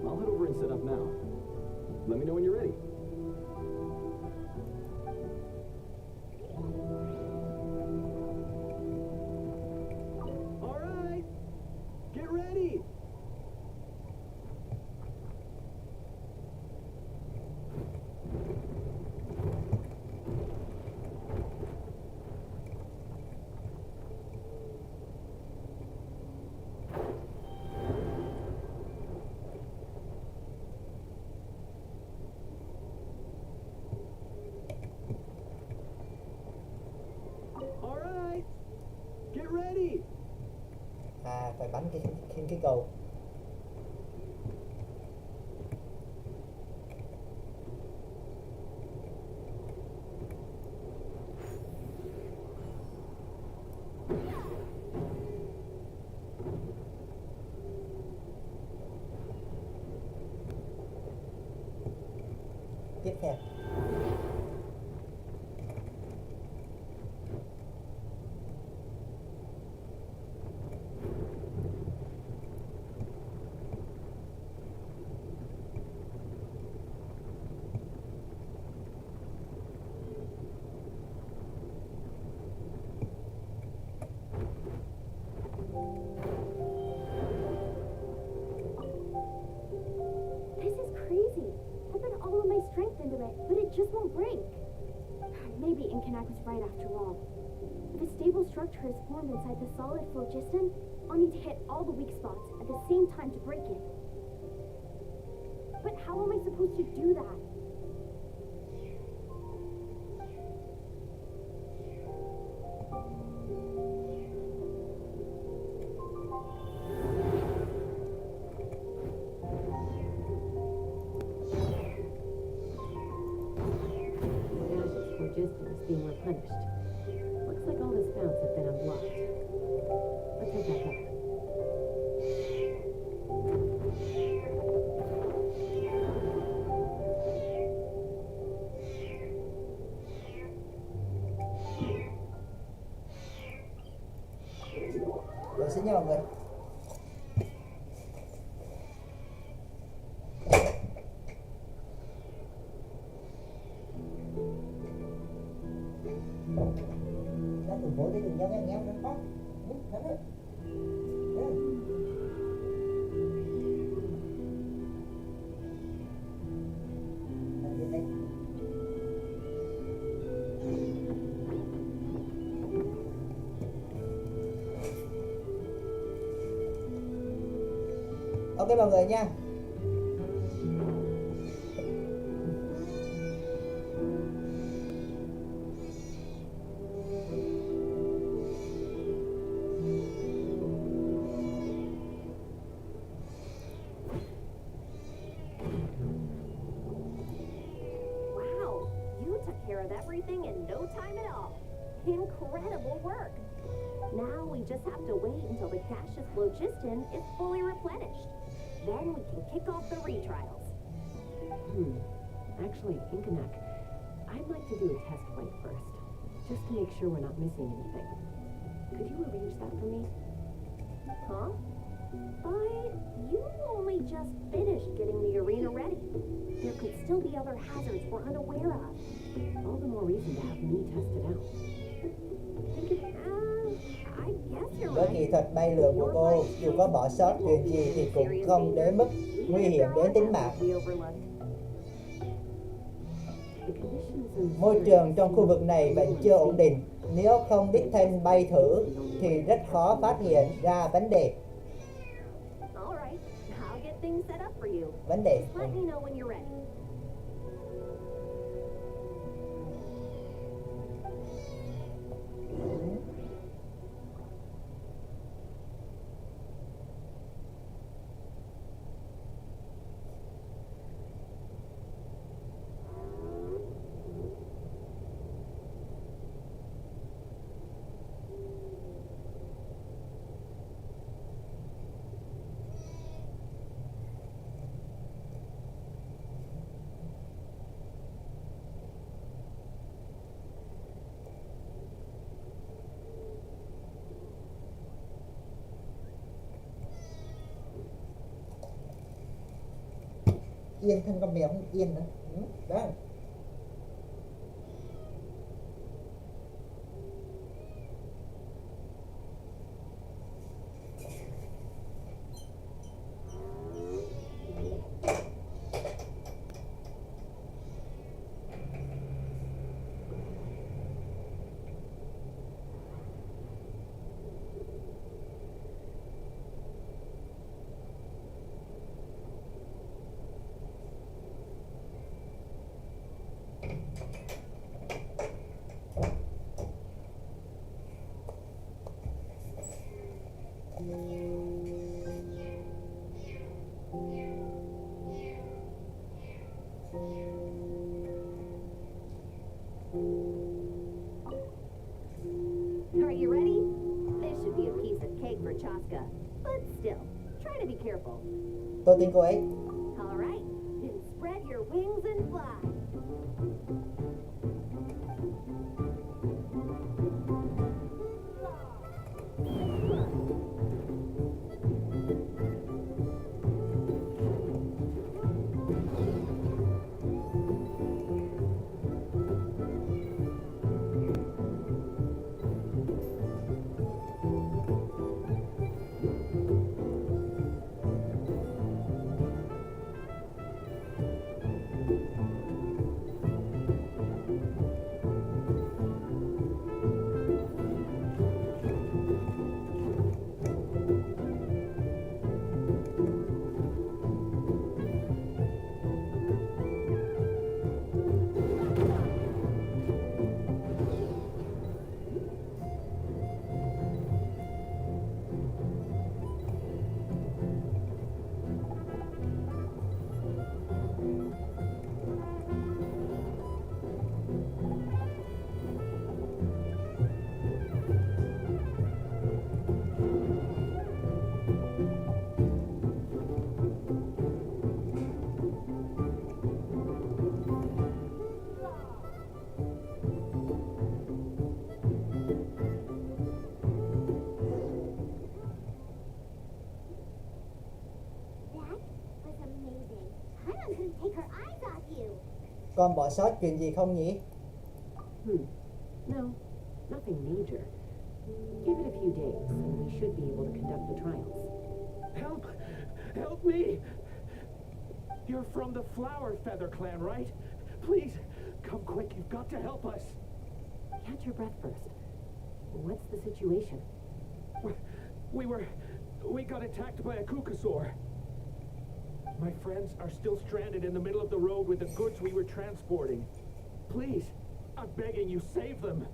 I'll head over and set up now. Let me know when you're ready. All right, get ready. All right, get ready. À, phải bắn khinh khí cầu. Tiếp theo. This is crazy. I put all of my strength into it, but it just won't break. Maybe Inkanak was right after all. If a stable structure is formed inside the solid phlogiston, I'll need to hit all the weak spots at the same time to break it. But how am I supposed to do that? Ash's phlogiston is being replenished. Looks like all the spouts have been unblocked. Let's head back up. Rồi xin nha mọi người. Nó từ vỗ tới đường nhau nhéo nó có. Nó đó. Ok mọi người nha. care of everything in no time at all. Incredible work. Now we just have to wait until the Cassius Phlogiston is fully replenished. Then we can kick off the retrials. Actually, Inkanek, I'd like to do a test flight first, just to make sure we're not missing anything. Could you arrange that for me? Huh? But you only just finished getting the arena ready. There could still be other hazards we're unaware of. All the more reason to have me test it out. I guess you're Với right. kỹ thuật bay lượn của cô, dù có bỏ sót chuyện gì thì cũng không đến mức nguy hiểm đến tính mạng. Môi trường trong khu vực này vẫn chưa ổn định. Nếu không đích thân bay thử thì rất khó phát hiện ra vấn đề. All right, I'll get things set up for you. Vấn đề. Just let me know when you're ready. Yên thân con mèo không yên nữa. Đó. Are you ready? This should be a piece of cake for Chaska. But still, try to be careful. Tôi tin cô ấy. All right, then spread your wings and fly. Con bỏ sót chuyện gì không nhỉ? No, nothing major. Give it a few days, and we should be able to conduct the trials. Help! Help me! You're from the Flower Feather clan, right? Please, come quick. You've got to help us. Catch your breath first. What's the situation? We got attacked by a Kukasaur. My friends are still stranded in the middle of the road with the goods we were transporting. Please, I'm begging you, save them.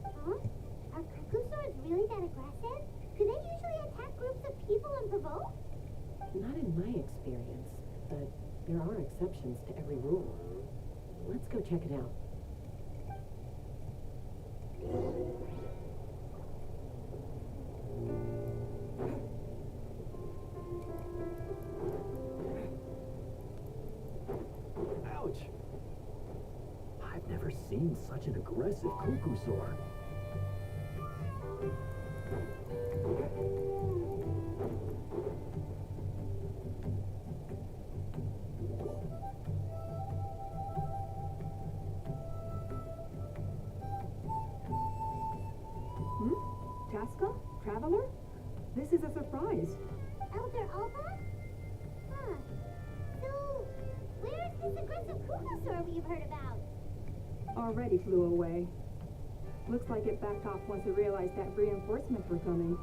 Huh? Are Kukusaurs really that aggressive? Do they usually attack groups of people unprovoked? Not in my experience, but there are exceptions to every rule. Let's go check it out. Ouch! I've never seen such an aggressive kukusaur. Tasca? Traveler? This is a surprise. Elder Alba? Huh. So, where's this aggressive Kukusaur we've heard about? Already flew away. Looks like it backed off once it realized that reinforcements were coming.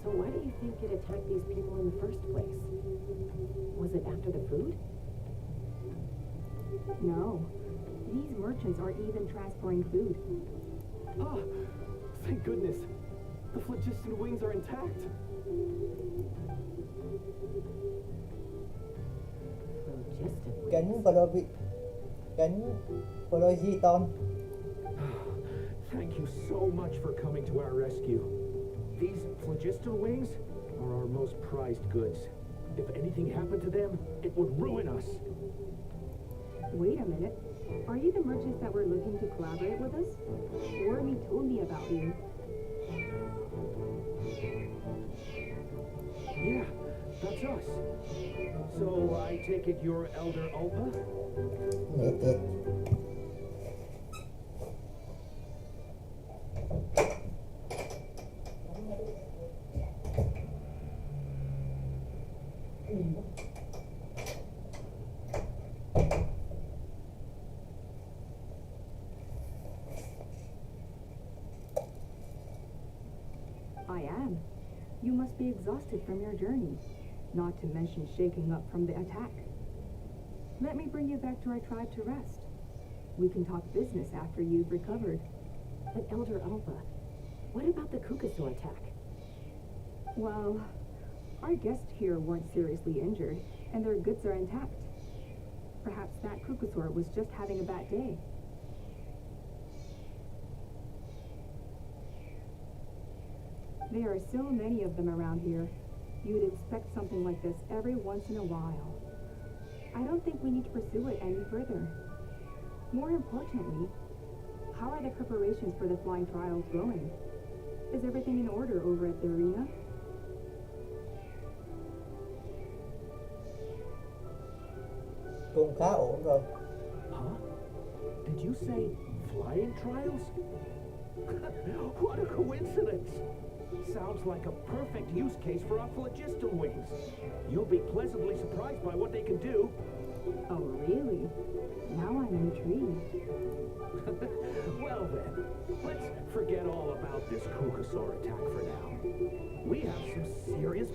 So why do you think it attacked these people in the first place? Was it after the food? No. These merchants are even transporting food. Oh, thank goodness. The phlogiston wings are intact. Phlogiston Kính Phlogiston. Thank you so much for coming to our rescue. These phlogiston wings are our most prized goods. If anything happened to them, it would ruin us. Wait a minute. Are you the merchants that were looking to collaborate with us? Wormy told me about you. Yeah, that's us. So I take it you're Elder Alpa? I am. You must be exhausted from your journey, not to mention shaking up from the attack. Let me bring you back to our tribe to rest. We can talk business after you've recovered. But Elder Alba, what about the Kukusaur attack? Well, our guests here weren't seriously injured, and their goods are intact. Perhaps that Kukusaur was just having a bad day. There are so many of them around here. You'd expect something like this every once in a while. I don't think we need to pursue it any further. More importantly, how are the preparations for the flying trials going? Is everything in order over at the arena? Cũng khá ổn rồi. Huh? Did you say flying trials? What a coincidence! Sounds like a perfect use case for our phlogiston wings. You'll be pleasantly surprised by what they can do. Oh, really? Now I'm intrigued. Well then, let's forget all about this Kukusaur attack for now. We have some serious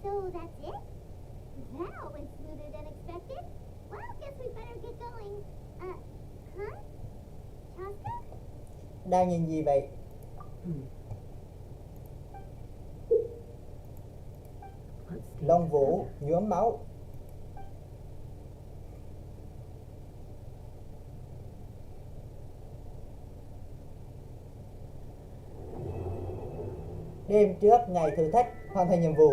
So that's it? That all went smoother than expected. Well, guess we better get going. Huh? Chaska? Đang nhìn gì vậy? Long Vũ nhuốm máu. Đêm trước ngày thử thách hoàn thành nhiệm vụ.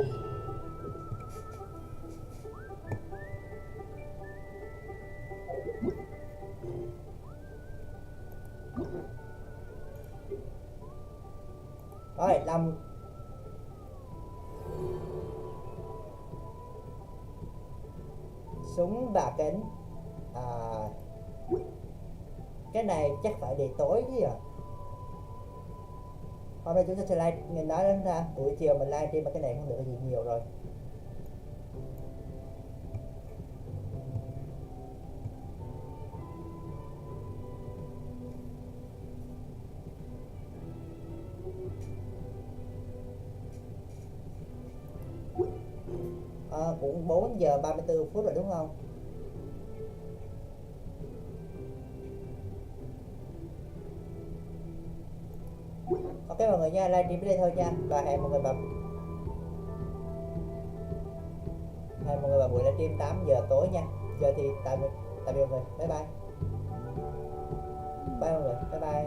Rồi, làm súng và kính. Cái này chắc phải để tối chứ à. Hôm nay chúng ta sẽ live, nghe nói đến ra buổi chiều mình live stream mà cái này không được gì nhiều rồi. cũng 4 giờ 34 phút rồi đúng không? Ok mọi người nha, livestream đến đây thôi nha. Và hẹn mọi người vào buổi livestream 8 giờ tối nha. Giờ thì tạm biệt mọi người. Bye bye. Bye mọi người. Bye bye.